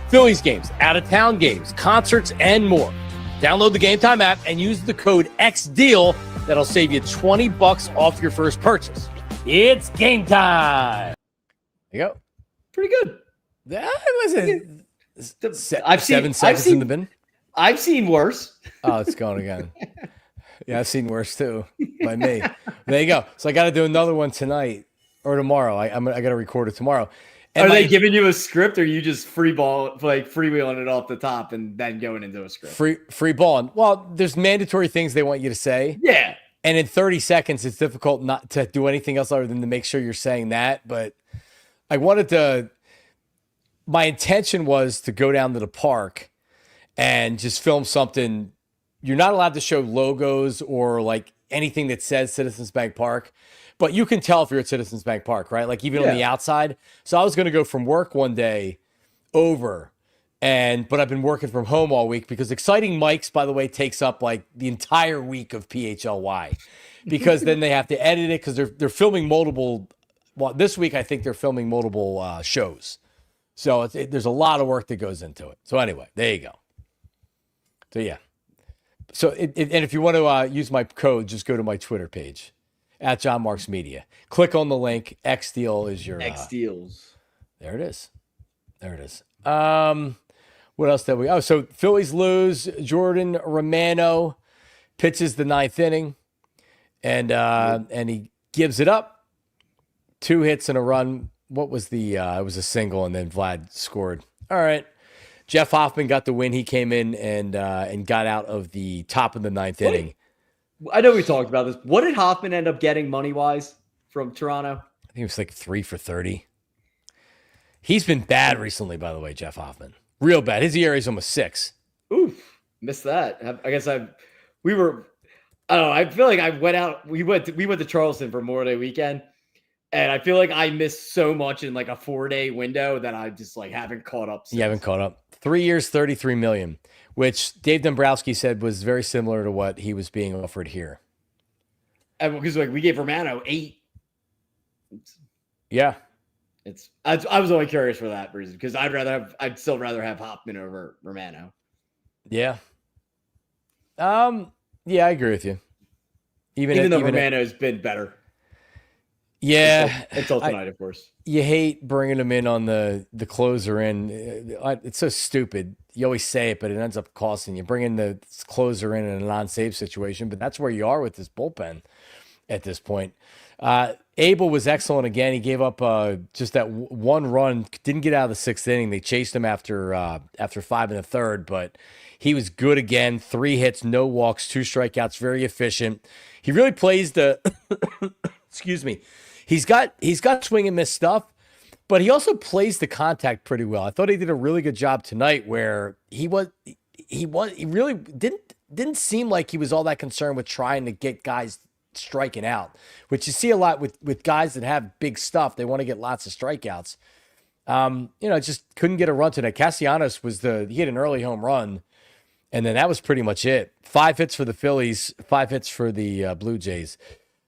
Speaker 1: Phillies games, out-of-town games, concerts, and more. Download the Game Time app and use the code XDEAL. That'll save you $20 off your first purchase. It's game time. There you go.
Speaker 2: Pretty good.
Speaker 1: That was
Speaker 2: I've
Speaker 1: seen 7 seconds in the bin.
Speaker 2: I've seen worse.
Speaker 1: Oh, it's going again. Yeah, I've seen worse too by me. There you go. So I got to do another one tonight or tomorrow. I got to record it tomorrow.
Speaker 2: And are they giving you a script, or you just freewheeling it off the top and then going into a script?
Speaker 1: Free balling. Well, there's mandatory things they want you to say.
Speaker 2: Yeah.
Speaker 1: And in 30 seconds, it's difficult not to do anything else other than to make sure you're saying that. But I wanted to. My intention was to go down to the park and just film something. You're not allowed to show logos or like anything that says Citizens Bank Park, but you can tell if you're at Citizens Bank Park, right? Like even on the outside. So I was going to go from work one day over, but I've been working from home all week because Exciting Mike's, by the way, takes up like the entire week of PHLY, because then they have to edit it because they're filming multiple. Well, this week I think they're filming multiple shows. So there's a lot of work that goes into it. So anyway, there you go. So yeah. So and if you want to use my code, just go to my Twitter page at John Marks Media. Click on the link. XDeal is your
Speaker 2: X Deals.
Speaker 1: There it is. There it is. What else did we? Oh, so Phillies lose. Jordan Romano pitches the ninth inning, and he gives it up. 2 hits and a run. What was the? It was a single, and then Vlad scored. All right. Jeff Hoffman got the win. He came in and got out of the top of the ninth inning.
Speaker 2: I know we talked about this. What did Hoffman end up getting money-wise from Toronto?
Speaker 1: I think it was like 3 for 30. He's been bad recently, by the way, Jeff Hoffman. Real bad. His ERA is almost 6.
Speaker 2: Oof, missed that. I guess I don't know. I feel like I went out. We went to Charleston for Memorial Day weekend. And I feel like I missed so much in like a 4-day window that I just like haven't caught up since.
Speaker 1: You haven't caught up. 3 years, $33 million, which Dave Dombrowski said was very similar to what he was being offered here.
Speaker 2: And because like we gave Romano 8.
Speaker 1: Yeah.
Speaker 2: I was only curious for that reason because I'd still rather have Hoffman over Romano.
Speaker 1: Yeah. Yeah, I agree with you. Even
Speaker 2: though Romano's been better.
Speaker 1: Yeah,
Speaker 2: until tonight, of course.
Speaker 1: You hate bringing him in on the closer in. It's so stupid. You always say it, but it ends up costing you. Bring in the closer in a non-save situation, but that's where you are with this bullpen at this point. Abel was excellent again. He gave up just that one run. Didn't get out of the 6th inning. They chased him after 5 in the 3rd, but he was good again. 3 hits, no walks, 2 strikeouts. Very efficient. He really plays the. Excuse me. He's got swing and miss stuff, but he also plays the contact pretty well. I thought he did a really good job tonight where he really didn't seem like he was all that concerned with trying to get guys striking out, which you see a lot with guys that have big stuff. They want to get lots of strikeouts. Just couldn't get a run tonight. Castellanos he hit an early home run, and then that was pretty much it. 5 hits for the Phillies, 5 hits for the Blue Jays.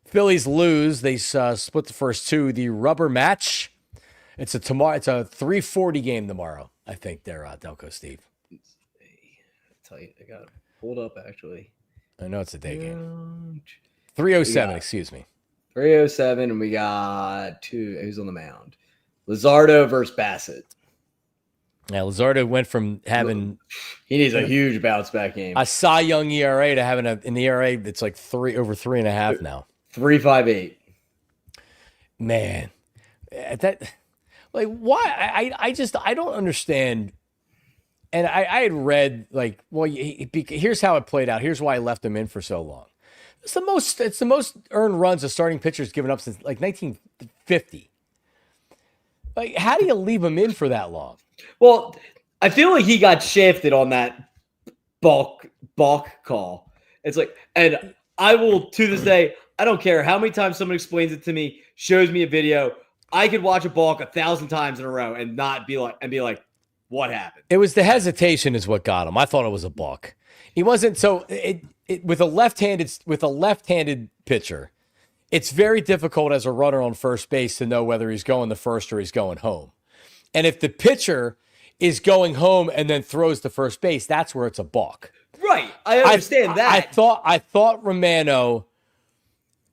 Speaker 1: Phillies lose. They split the first 2. The rubber match. It's a 3:40 game tomorrow. I think they're Delco Steve.
Speaker 2: tell you, I got it pulled up actually.
Speaker 1: I know it's a day game. 307, excuse me.
Speaker 2: 307, and we got two. Who's on the mound? Luzardo versus Bassett.
Speaker 1: Now, Luzardo went from having...
Speaker 2: He needs a huge bounce back game.
Speaker 1: A Cy Young ERA to having an ERA that's like over 3.5 now.
Speaker 2: 3.58.
Speaker 1: Man, that... Like, why? I don't understand. And I had read, like, well, here's how it played out. Here's why I left him in for so long. It's the most earned runs a starting pitcher's given up since like 1950. Like, how do you leave him in for that long?
Speaker 2: Well, I feel like he got shafted on that balk call. It's like, and I will, to this day, I don't care how many times someone explains it to me, shows me a video. I could watch a balk 1,000 times in a row and not be like, what happened?
Speaker 1: It was the hesitation is what got him. I thought it was a balk. He wasn't. So with a left-handed pitcher, it's very difficult as a runner on first base to know whether he's going to first or he's going home. And if the pitcher is going home and then throws to first base, that's where it's a balk.
Speaker 2: Right. I understand that.
Speaker 1: I thought Romano.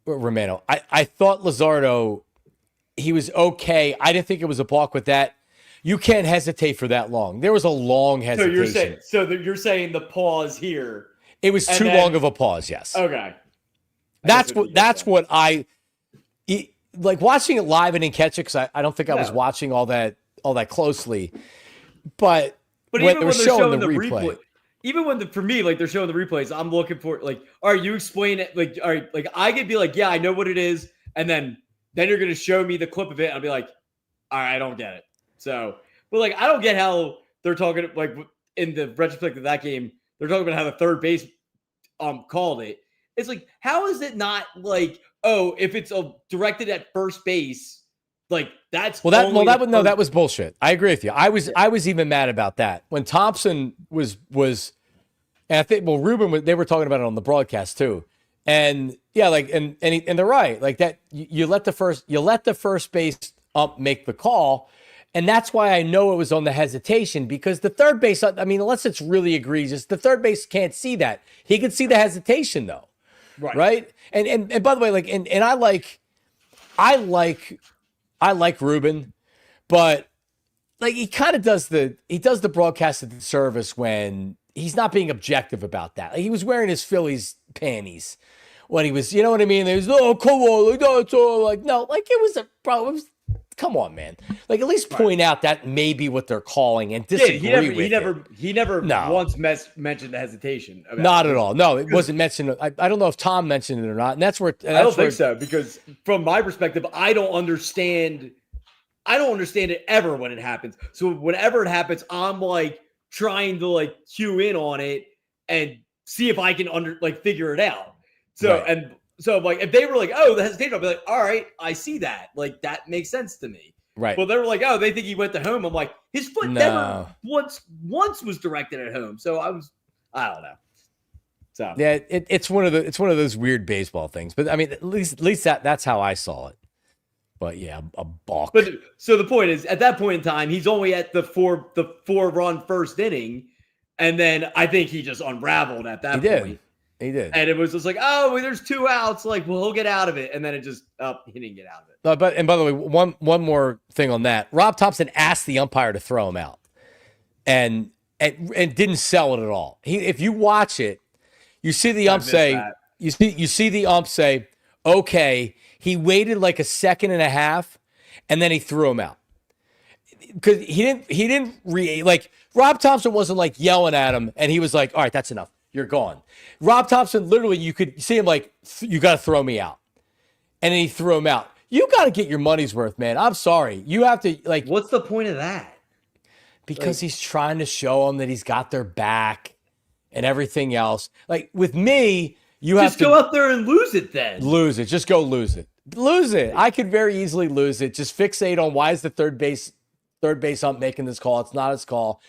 Speaker 1: I thought Luzardo, he was okay. I didn't think it was a balk with that. You can't hesitate for that long. There was a long hesitation.
Speaker 2: So you're saying the pause here.
Speaker 1: It was too long of a pause, yes.
Speaker 2: Okay.
Speaker 1: That's what I like watching it live and in catch it, because I don't think I was watching all that closely. But when
Speaker 2: even
Speaker 1: they were
Speaker 2: when they're showing
Speaker 1: the replay.
Speaker 2: Even when for me, like they're showing the replays, I'm looking for like, all right, you explain it. Like, all right, like I could be like, yeah, I know what it is. And then you're going to show me the clip of it. And I'll be like, all right, I don't get it. So, but like, I don't get how they're talking, like in the retrospect of that game, they're talking about how the third base called it. It's like, how is it not like, oh, if it's directed at first base, like that's
Speaker 1: that was bullshit. I agree with you. I was even mad about that when Thompson was, and I think Ruben they were talking about it on the broadcast too, and yeah, like and they're right, like that you let the first base ump make the call. And that's why I know it was on the hesitation, because the third base, I mean, unless it's really egregious, the third base can't see that. He can see the hesitation though. Right. And by the way, like, and I like Ruben, but like he kind of does the broadcast of the service when he's not being objective about that. Like, he was wearing his Phillies panties when he was, you know what I mean? It was, oh, come on, like, no, it's all like, no, like it was a problem. Come on, man. Like, at least point out that may be what they're calling and disagree with it.
Speaker 2: He never once mentioned the hesitation.
Speaker 1: Not at all. No, it wasn't mentioned. I don't know if Tom mentioned it or not. And that's where
Speaker 2: I don't think so, because from my perspective, I don't understand it ever when it happens. So whenever it happens, I'm like trying to like cue in on it and see if I can figure it out. So right. So, like, if they were like, oh, the hesitation, I'll be like, all right, I see that. Like, that makes sense to me.
Speaker 1: Right.
Speaker 2: Well, they were like, oh, they think he went to home. I'm like, his foot never once was directed at home. So I don't know. So
Speaker 1: yeah, it's one of those weird baseball things. But I mean, at least that's how I saw it. But yeah, a balk.
Speaker 2: But so the point is, at that point in time, he's only at the four run first inning, and then I think he just unraveled at that point.
Speaker 1: He did.
Speaker 2: And it was just like, oh, well, there's 2 outs. Like, well, he'll get out of it. And then it just, he didn't get out of it.
Speaker 1: And by the way, one more thing on that. Rob Thompson asked the umpire to throw him out and didn't sell it at all. If you watch it, you see the ump say, you see the ump say, okay, he waited like a second and a half and then he threw him out. Because he didn't like, Rob Thompson wasn't like yelling at him and he was like, all right, that's enough. You're gone. Rob Thompson, literally, you could see him like, you got to throw me out. And then he threw him out. You got to get your money's worth, man. I'm sorry. You have to, like.
Speaker 2: What's the point of that?
Speaker 1: Because he's trying to show them that he's got their back and everything else. Like, with me, you have to.
Speaker 2: Just go out there and lose it then.
Speaker 1: Lose it. Just go lose it. Lose it. I could very easily lose it. Just fixate on why is the third base ump making this call. It's not his call.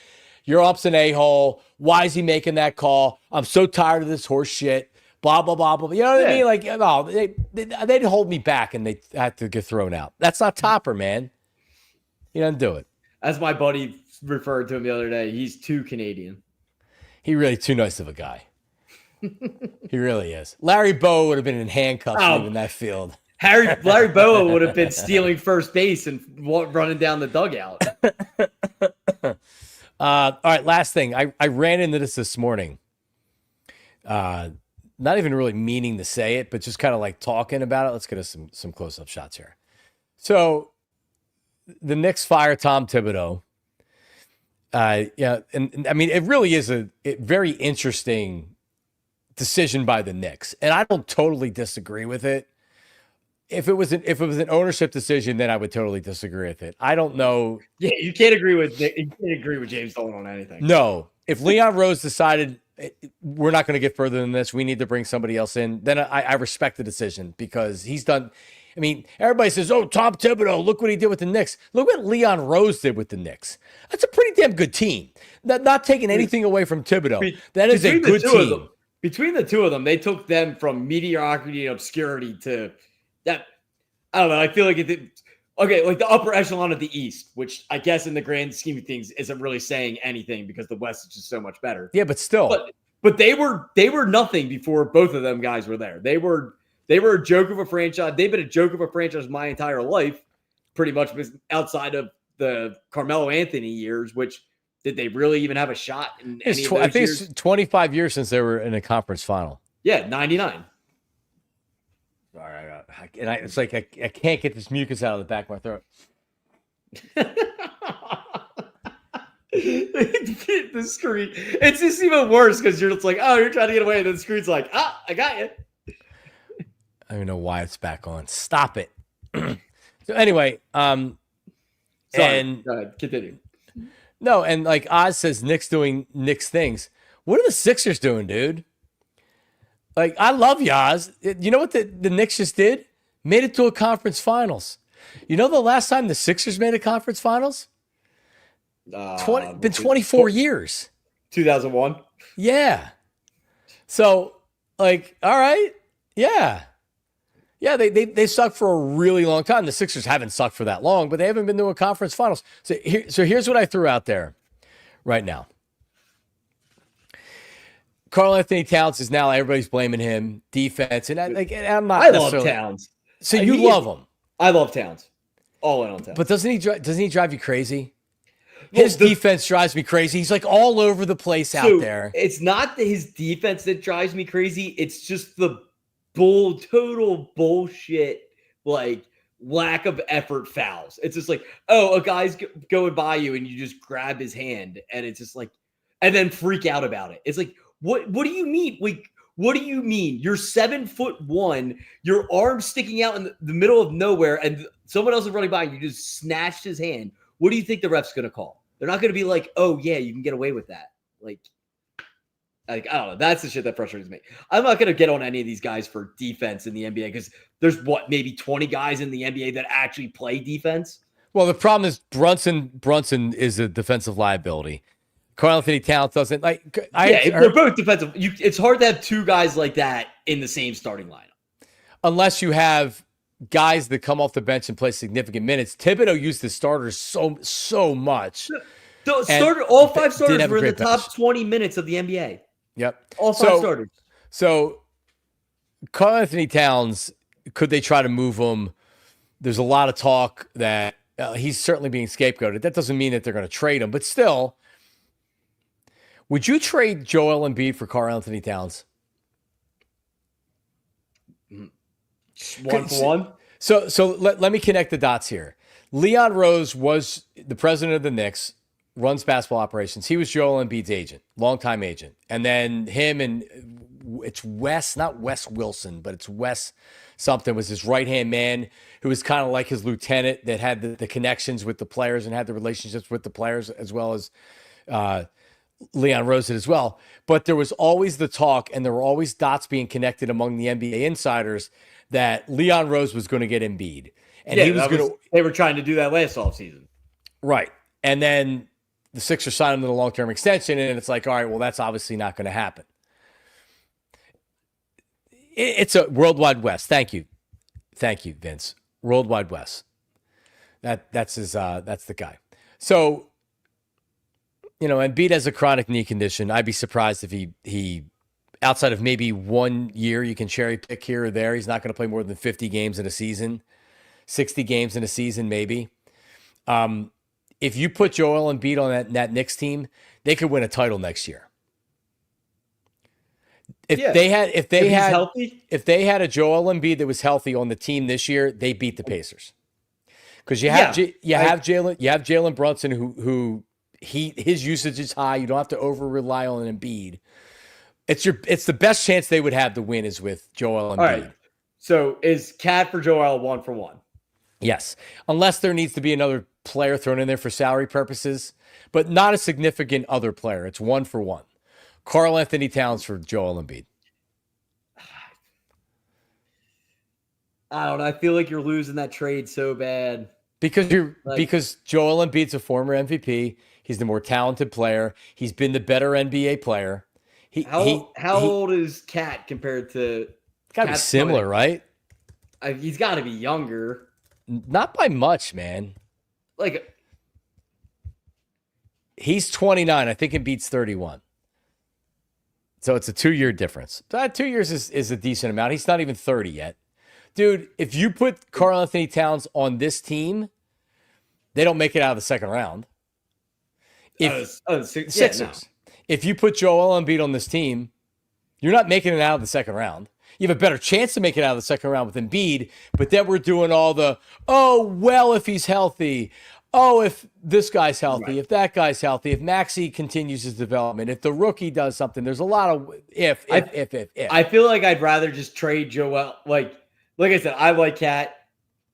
Speaker 1: Your ump's an a-hole. Why is he making that call? I'm so tired of this horse shit. Blah, blah, blah, blah. You know what I mean? Like, no, they'd hold me back and they had to get thrown out. That's not Topper, man. He doesn't do it.
Speaker 2: As my buddy referred to him the other day, he's too Canadian.
Speaker 1: He really too nice of a guy. He really is. Larry Bowe would have been in handcuffs leaving that field.
Speaker 2: Larry Bowe would have been stealing first base and running down the dugout.
Speaker 1: All right, last thing. I ran into this morning. Not even really meaning to say it, but just kind of like talking about it. Let's get us some close-up shots here. So the Knicks fire Tom Thibodeau. Yeah, and I mean, it really is a very interesting decision by the Knicks, and I don't totally disagree with it. If it was an ownership decision, then I would totally disagree with it. I don't know.
Speaker 2: Yeah, you can't agree with James Dolan on anything.
Speaker 1: No, if Leon Rose decided we're not going to get further than this, we need to bring somebody else in, then I respect the decision because he's done. I mean, everybody says, "Oh, Tom Thibodeau, look what he did with the Knicks. Look what Leon Rose did with the Knicks. That's a pretty damn good team. Not taking anything away from Thibodeau. That is a good team."
Speaker 2: Between the two of them, they took them from mediocrity and obscurity to that. I don't know. I feel like like the upper echelon of the East, which I guess in the grand scheme of things isn't really saying anything because the West is just so much better.
Speaker 1: Yeah, but still.
Speaker 2: But they were nothing before both of them guys were there. They were a joke of a franchise. They've been a joke of a franchise my entire life, pretty much outside of the Carmelo Anthony years, which did they really even have a shot in any of those
Speaker 1: I think
Speaker 2: years?
Speaker 1: it's 25 years since they were in a conference final.
Speaker 2: Yeah, 99.
Speaker 1: All right. And it's like I can't get this mucus out of the back of my throat.
Speaker 2: The screen. It's just even worse because you're just like, oh, you're trying to get away. And then the screen's like, I got you.
Speaker 1: I don't even know why it's back on. Stop it. So anyway,
Speaker 2: Sorry,
Speaker 1: and
Speaker 2: go ahead, continue.
Speaker 1: No, and like Oz says, Knicks doing Knicks things. What are the Sixers doing, dude? Like, I love you, Oz. You know what the Knicks just did? Made it to a conference finals. You know the last time the Sixers made a conference finals? Been 24 years.
Speaker 2: 2001.
Speaker 1: Yeah. So, like, all right. Yeah. Yeah, they sucked for a really long time. The Sixers haven't sucked for that long, but they haven't been to a conference finals. So here's what I threw out there right now. Karl Anthony Towns is now everybody's blaming him defense, and I'm not.
Speaker 2: I love Towns.
Speaker 1: So you love him.
Speaker 2: I love Towns. All in on Towns.
Speaker 1: But doesn't he drive you crazy? His defense drives me crazy. He's like all over the place out there.
Speaker 2: It's not his defense that drives me crazy. It's just the total bullshit, like lack of effort fouls. It's just like, oh, a guy's going by you and you just grab his hand, and it's just like, and then freak out about it. It's like, what do you mean? Like, what do you mean? You're 7'1", your arm sticking out in the middle of nowhere, and someone else is running by and you just snatched his hand. What do you think the ref's going to call? They're not going to be like, oh, yeah, you can get away with that. Like, I don't know. That's the shit that frustrates me. I'm not going to get on any of these guys for defense in the NBA because there's maybe 20 guys in the NBA that actually play defense.
Speaker 1: Well, the problem is Brunson is a defensive liability. Karl Anthony Towns doesn't
Speaker 2: they're both defensive. It's hard to have two guys like that in the same starting lineup,
Speaker 1: unless you have guys that come off the bench and play significant minutes. Thibodeau used his starters so much.
Speaker 2: All five starters were in the top 20 minutes of the NBA.
Speaker 1: Yep,
Speaker 2: all five starters.
Speaker 1: So, Karl Anthony Towns, could they try to move him? There's a lot of talk that he's certainly being scapegoated. That doesn't mean that they're going to trade him, but still. Would you trade Joel Embiid for Karl Anthony Towns?
Speaker 2: 1 for 1.
Speaker 1: So let me connect the dots here. Leon Rose was the president of the Knicks, runs basketball operations. He was Joel Embiid's agent, longtime agent. And then him and it's Wes, not Wes Wilson, but it's Wes something, was his right-hand man who was kind of like his lieutenant that had the connections with the players and had the relationships with the players as well as Leon Rose did as well. But there was always the talk, and there were always dots being connected among the NBA insiders that Leon Rose was going to get Embiid. And
Speaker 2: they were trying to do that last offseason.
Speaker 1: Right. And then the Sixers signed him to the long-term extension, and it's like, all right, well, that's obviously not going to happen. It's a worldwide West. Thank you, Vince. Worldwide West. That's the guy. So, Embiid has a chronic knee condition. I'd be surprised if he outside of maybe 1 year you can cherry pick here or there. He's not going to play more than 50 games in a season, 60 games in a season, maybe. If you put Joel Embiid on that Knicks team, they could win a title next year. If they had a Joel Embiid that was healthy on the team this year, they beat the Pacers. Because you have Jalen Brunson who his usage is high. You don't have to over rely on Embiid. It's the best chance they would have to win is with Joel Embiid.
Speaker 2: All right. So is Cat for Joel 1-for-1?
Speaker 1: Yes, unless there needs to be another player thrown in there for salary purposes, but not a significant other player. It's 1-for-1. Karl Anthony Towns for Joel Embiid.
Speaker 2: I don't know. I feel like you're losing that trade so bad.
Speaker 1: Because Joel Embiid's a former MVP. He's the more talented player. He's been the better NBA player.
Speaker 2: How old is Cat compared to?
Speaker 1: Got to be similar, right?
Speaker 2: He's got to be younger.
Speaker 1: Not by much, man.
Speaker 2: Like
Speaker 1: he's 29. I think Embiid's 31. So it's a 2-year difference. 2 years is a decent amount. He's not even 30 yet. Dude, if you put Karl Anthony Towns on this team, they don't make it out of the second round. Sixers. No. If you put Joel Embiid on this team, you're not making it out of the second round. You have a better chance to make it out of the second round with Embiid, but then we're doing all the, if he's healthy. If this guy's healthy, right. If that guy's healthy, if Maxey continues his development, if the rookie does something, there's a lot of if.
Speaker 2: I feel like I'd rather just trade Joel. Like I said, I like Cat.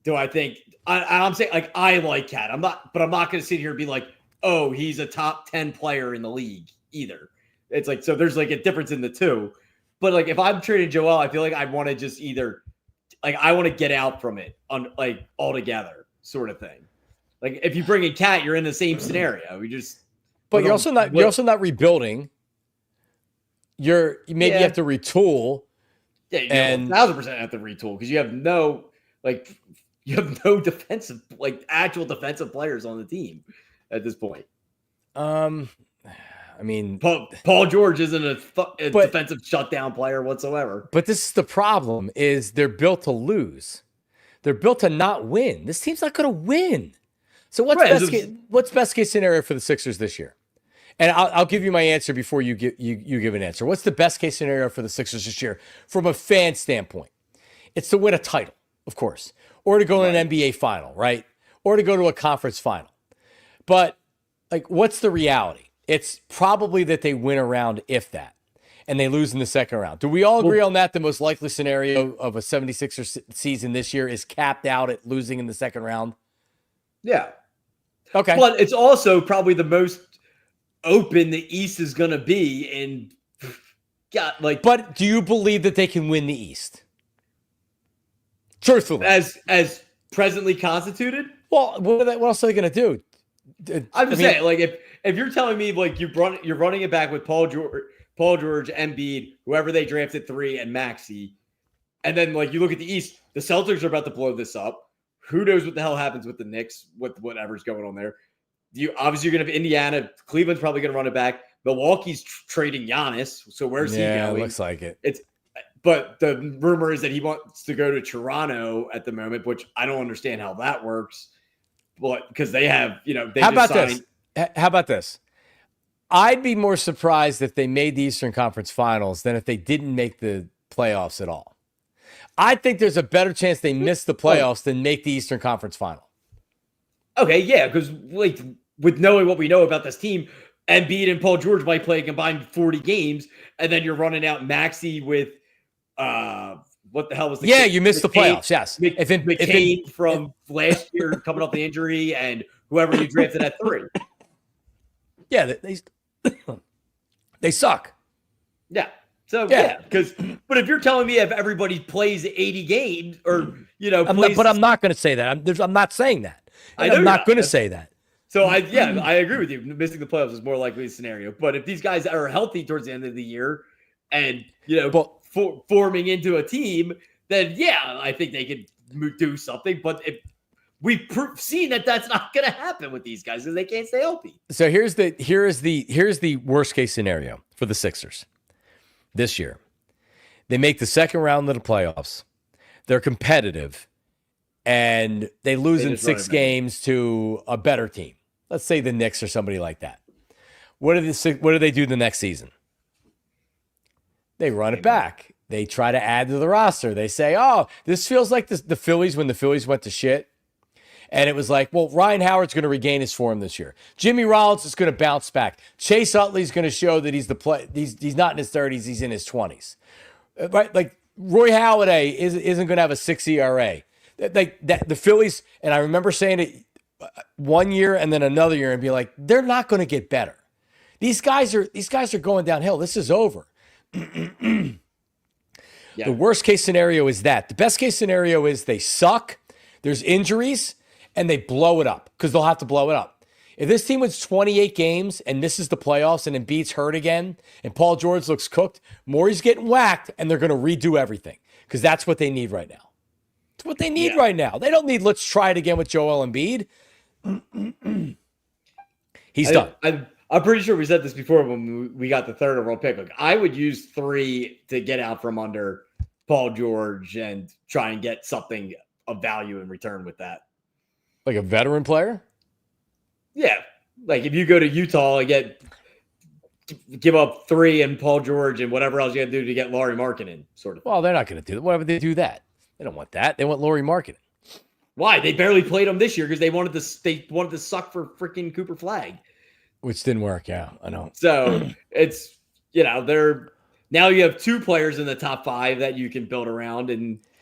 Speaker 2: Do I think I'm saying like I like Cat? I'm not going to sit here and be like, oh, he's a top 10 player in the league either. It's like, so there's like a difference in the two. But like, if I'm trading Joel, I feel like I want to just either like, I want to get out from it on like altogether sort of thing. Like if you bring in Cat, you're in the same scenario.
Speaker 1: But you're also not rebuilding. You have to retool.
Speaker 2: Yeah, you 1,000% have to retool because you have no defensive, like actual defensive players on the team at this point.
Speaker 1: I mean,
Speaker 2: Paul George isn't a defensive shutdown player whatsoever.
Speaker 1: But this is the problem: is they're built to lose. They're built to not win. This team's not going to win. So what's best case scenario for the Sixers this year? And I'll give you my answer before you give an answer. What's the best case scenario for the Sixers this year from a fan standpoint? It's to win a title, of course, or to go to an NBA final, right? Or to go to a conference final. But like, what's the reality? It's probably that they win a round, if that, and they lose in the second round. Do we all agree on that? The most likely scenario of a 76er season this year is capped out at losing in the second round?
Speaker 2: Yeah.
Speaker 1: Okay.
Speaker 2: But it's also probably the most open the East is going to be.
Speaker 1: But do you believe that they can win the East? Truthfully.
Speaker 2: As presently constituted?
Speaker 1: Well, what else are they going to do?
Speaker 2: I'm just saying, like, if you're telling me like you're running it back with Paul George, Embiid, whoever they drafted 3, and Maxey, and then like you look at the East, the Celtics are about to blow this up. Who knows what the hell happens with the Knicks, with whatever's going on there? You're going to have Indiana. Cleveland's probably going to run it back. Milwaukee's trading Giannis, so where's he going?
Speaker 1: Yeah, it looks like it.
Speaker 2: But the rumor is that he wants to go to Toronto at the moment, which I don't understand how that works. But because they have,
Speaker 1: How about this? I'd be more surprised if they made the Eastern Conference Finals than if they didn't make the playoffs at all. I think there's a better chance they miss the playoffs than make the Eastern Conference Final.
Speaker 2: Okay, yeah, because like with knowing what we know about this team, Embiid and Paul George might play a combined 40 games, and then you're running out Maxey with what the hell was the
Speaker 1: kid? You missed the playoffs. Yes,
Speaker 2: McCain from last year coming off the injury, and whoever you drafted at 3.
Speaker 1: Yeah, they suck.
Speaker 2: Yeah. So but if you're telling me if everybody plays 80 games or
Speaker 1: but I'm not going to say that. I'm not saying that. I'm not going to say that.
Speaker 2: So I agree with you. Missing the playoffs is more likely a scenario. But if these guys are healthy towards the end of the year and forming into a team, then I think they could do something. But we've seen that that's not going to happen with these guys because they can't stay healthy.
Speaker 1: So here's the worst case scenario for the Sixers this year. They make the second round of the playoffs. They're competitive, and they lose in 6 games to a better team. Let's say the Knicks or somebody like that. What do they do the next season? They run it back. They try to add to the roster. They say, oh, this feels like the Phillies when the Phillies went to shit. And it was like, well, Ryan Howard's going to regain his form this year. Jimmy Rollins is going to bounce back. Chase Utley's going to show that he's not in his 30s, he's in his 20s. Right? Like Roy Halladay isn't going to have a 6 ERA. The Phillies, and I remember saying it one year and then another year and be like, they're not going to get better. These guys are going downhill. This is over. Yeah. The worst case scenario is that. The best case scenario is they suck, there's injuries, and they blow it up because they'll have to blow it up. If this team wins 28 games and misses the playoffs and Embiid's hurt again and Paul George looks cooked, Morey's getting whacked and they're going to redo everything because that's what they need right now. It's what they need right now. They don't need let's try it again with Joel Embiid. He's done.
Speaker 2: I'm pretty sure we said this before when we got the third overall pick. Like, I would use 3 to get out from under Paul George and try and get something of value in return with that.
Speaker 1: Like a veteran player?
Speaker 2: Yeah. Like if you go to Utah and give up 3 and Paul George and whatever else you got to do to get Lauri Markkanen, sort of.
Speaker 1: Well, they're not going to do that. Why would they do that? They don't want that. They want Lauri Markkanen.
Speaker 2: Why? They barely played him this year because they wanted to suck for freaking Cooper Flagg.
Speaker 1: Which didn't work out. I know.
Speaker 2: So it's, now you have 2 players in the top 5 that you can build around.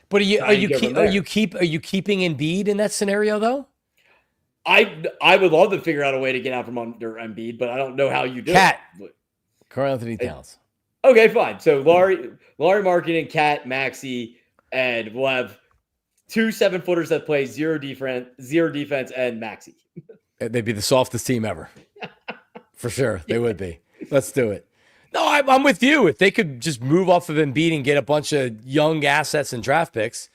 Speaker 1: But are you keeping Embiid in that scenario though?
Speaker 2: I would love to figure out a way to get out from under Embiid, but I don't know how you do
Speaker 1: it.
Speaker 2: But,
Speaker 1: Karl Anthony Towns.
Speaker 2: Okay, fine. So Lauri Markkanen, Cat, Maxey, and we'll have 2 7-footers that play zero defense, and Maxey.
Speaker 1: They'd be the softest team ever. For sure. They would be. Let's do it. No, I'm with you. If they could just move off of Embiid and get a bunch of young assets and draft picks.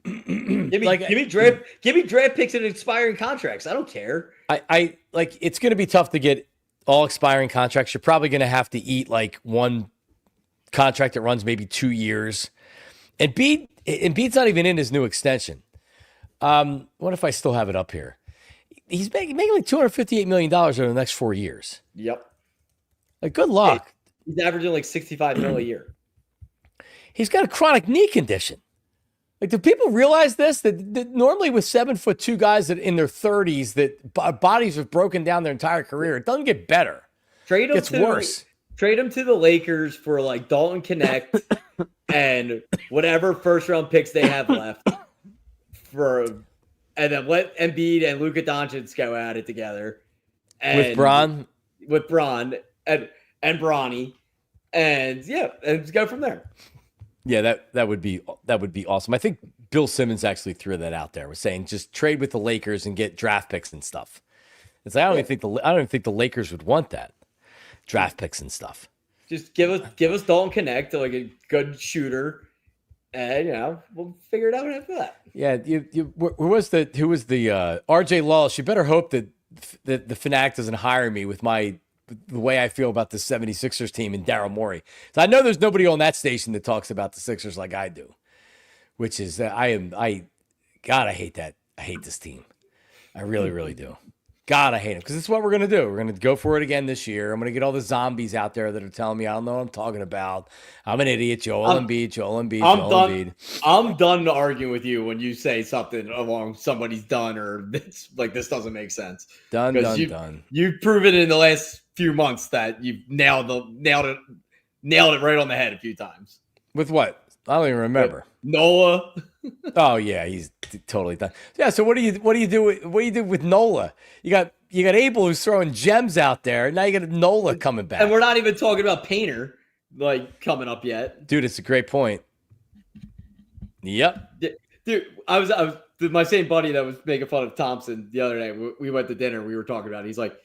Speaker 2: give me draft picks and expiring contracts. I don't care.
Speaker 1: I like it's going to be tough to get all expiring contracts. You're probably going to have to eat like one contract that runs maybe 2 years. Embiid's not even in his new extension. What if I still have it up here? He's making like $258 million over the next 4 years.
Speaker 2: Yep.
Speaker 1: Like, good luck.
Speaker 2: He's averaging like $65 million a year.
Speaker 1: He's got a chronic knee condition. Like, do people realize this? That normally with 7'2" guys that in their 30s that bodies have broken down their entire career, it doesn't get better.
Speaker 2: It gets
Speaker 1: worse.
Speaker 2: Trade him to the Lakers for like Dalton Connect and whatever first round picks they have left and then let Embiid and Luka Doncic go at it together. And
Speaker 1: with Bron
Speaker 2: and Bronny. And go from there.
Speaker 1: Yeah, that would be awesome. I think Bill Simmons actually threw that out there. Was saying just trade with the Lakers and get draft picks and stuff. It's like, I don't even think the Lakers would want that. Draft picks and stuff.
Speaker 2: Just give us Dalton Connect, like a good shooter. And we'll figure it out after that.
Speaker 1: Yeah, who was the RJ Laws? You better hope that the Fanatic doesn't hire me with the way I feel about the 76ers team and Daryl Morey. So I know there's nobody on that station that talks about the Sixers like I do, which is I hate that. I hate this team. I really, really do. God, I hate him because it's what we're going to do. We're going to go for it again this year. I'm going to get all the zombies out there that are telling me I don't know what I'm talking about. I'm an idiot. Joel Embiid.
Speaker 2: I'm done arguing with you when you say something along somebody's done or it's like this doesn't make sense.
Speaker 1: Done.
Speaker 2: You've proven in the last few months that you've nailed it right on the head a few times.
Speaker 1: With what? I don't even remember.
Speaker 2: Nola.
Speaker 1: Oh yeah, he's totally done. Yeah. So what do you do with Nola? You got Abel who's throwing gems out there. Now you got Nola coming back,
Speaker 2: and we're not even talking about Painter like coming up yet.
Speaker 1: Dude, it's a great point. Yep.
Speaker 2: Dude, I was my same buddy that was making fun of Thompson the other day. We went to dinner. We were talking about it. He's like,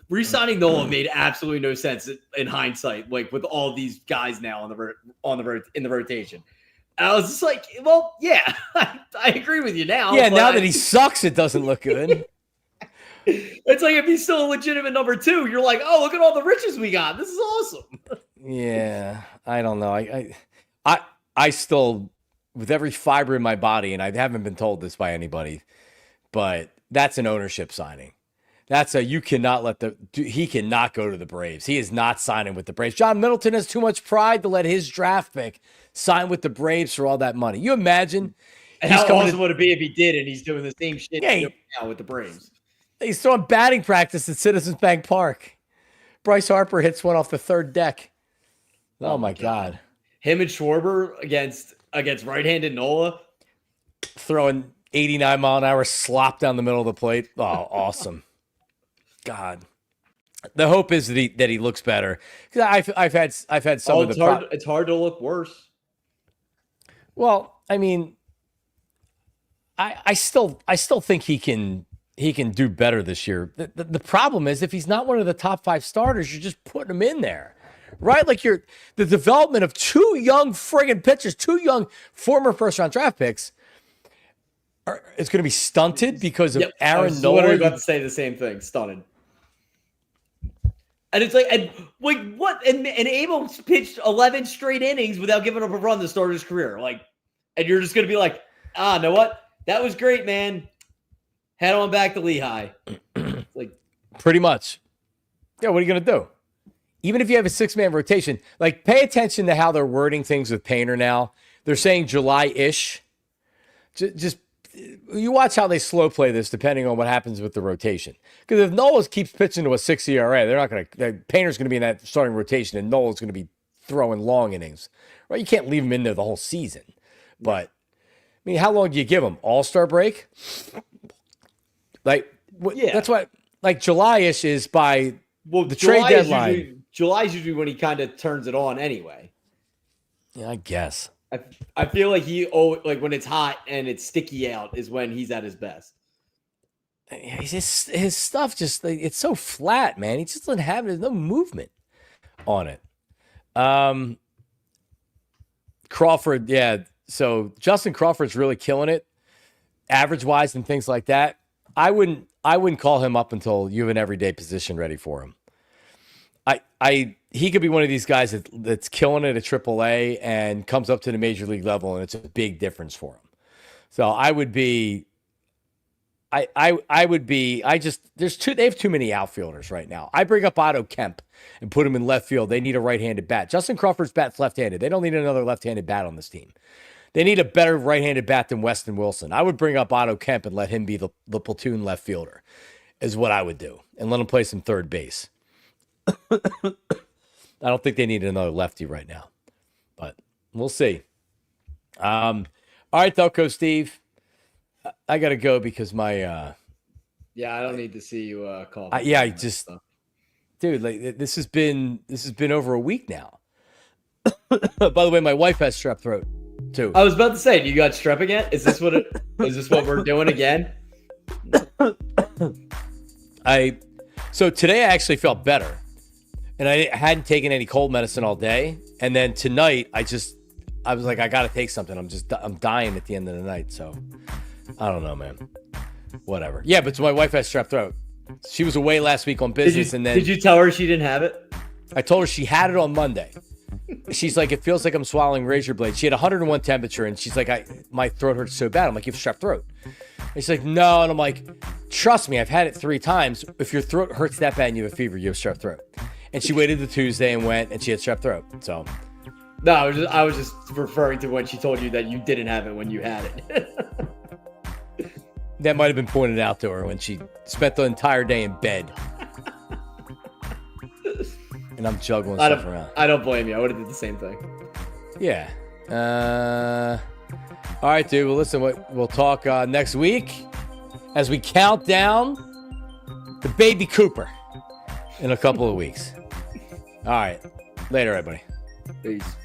Speaker 2: re-signing Nola made absolutely no sense in hindsight. Like with all these guys now in the rotation. I was just like, well, yeah, I agree with you now.
Speaker 1: Yeah, now that he sucks, it doesn't look good.
Speaker 2: It's like if he's still a legitimate number 2, you're like, oh, look at all the riches we got. This is awesome.
Speaker 1: Yeah, I don't know. I still, with every fiber in my body, and I haven't been told this by anybody, but that's an ownership signing. You cannot he cannot go to the Braves. He is not signing with the Braves. John Middleton has too much pride to let his draft pick sign with the Braves for all that money. You imagine?
Speaker 2: And how awesome would it be if he did and he's doing the same shit now with the Braves?
Speaker 1: He's throwing batting practice at Citizens Bank Park. Bryce Harper hits one off the third deck. Oh my God.
Speaker 2: Him and Schwarber against right-handed Nola.
Speaker 1: Throwing 89-mile-an-hour slop down the middle of the plate. Oh, awesome. God. The hope is that he looks better. Because I've had some of the
Speaker 2: it's hard to look worse.
Speaker 1: Well, I mean, I still think he can do better this year. The problem is if he's not one of the top 5 starters, you're just putting him in there. Right? Like the development of 2 young friggin' pitchers, 2 young former first-round draft picks it's going to be stunted because of Aaron Nola.
Speaker 2: I was about to say the same thing. Stunted. And it's like what? And Abel pitched 11 straight innings without giving up a run to start his career. And you're just going to be like, know what? That was great, man. Head on back to Lehigh.
Speaker 1: Pretty much. Yeah, what are you going to do? Even if you have a 6-man rotation, pay attention to how they're wording things with Painter now. They're saying July-ish. Just you watch how they slow play this, depending on what happens with the rotation. Because if Nola keeps pitching to a 6 ERA, they're not going to. Painter's going to be in that starting rotation, and Nola's going to be throwing long innings. Right? You can't leave him in there the whole season. But I mean, how long do you give him? All-Star break? That's what. July-ish is by the trade deadline.
Speaker 2: July is usually when he kind of turns it on anyway.
Speaker 1: Yeah, I guess.
Speaker 2: I feel like when it's hot and it's sticky out is when he's at his best.
Speaker 1: His stuff just it's so flat, man. He just doesn't have there's no movement on it. Crawford, yeah. So Justin Crawford's really killing it, average wise and things like that. I wouldn't call him up until you have an everyday position ready for him. He could be one of these guys that's killing it at AAA and comes up to the major league level, and it's a big difference for him. So they have too many outfielders right now. I bring up Otto Kemp and put him in left field. They need a right-handed bat. Justin Crawford's bat's left-handed. They don't need another left-handed bat on this team. They need a better right-handed bat than Weston Wilson. I would bring up Otto Kemp and let him be the platoon left fielder, is what I would do, and let him play some third base. I don't think they need another lefty right now, but we'll see. All right, Delco Steve, I got to go because my
Speaker 2: I don't need to see you call.
Speaker 1: Dude, this has been over a week now. By the way, my wife has strep throat too.
Speaker 2: I was about to say, you got strep again? Is this what we're doing again?
Speaker 1: So today I actually felt better. And I hadn't taken any cold medicine all day. And then tonight, I was like, I got to take something. I'm dying at the end of the night. So I don't know, man. Whatever. Yeah, but my wife has strep throat. She was away last week on business.
Speaker 2: Did you tell her she didn't have it?
Speaker 1: I told her she had it on Monday. She's like, it feels like I'm swallowing razor blades. She had 101 temperature. And she's like, my throat hurts so bad. I'm like, you have strep throat. And she's like, no. And I'm like, trust me, I've had it 3 times. If your throat hurts that bad and you have a fever, you have strep throat. And she waited till Tuesday and went, and she had strep throat. So,
Speaker 2: no, I was just referring to when she told you that you didn't have it when you had it.
Speaker 1: That might have been pointed out to her when she spent the entire day in bed. And I'm juggling stuff around.
Speaker 2: I don't blame you. I would have did the same thing.
Speaker 1: Yeah. All right, dude. Well, listen, we'll talk next week as we count down the baby Cooper in a couple of weeks. All right. Later, everybody.
Speaker 2: Peace.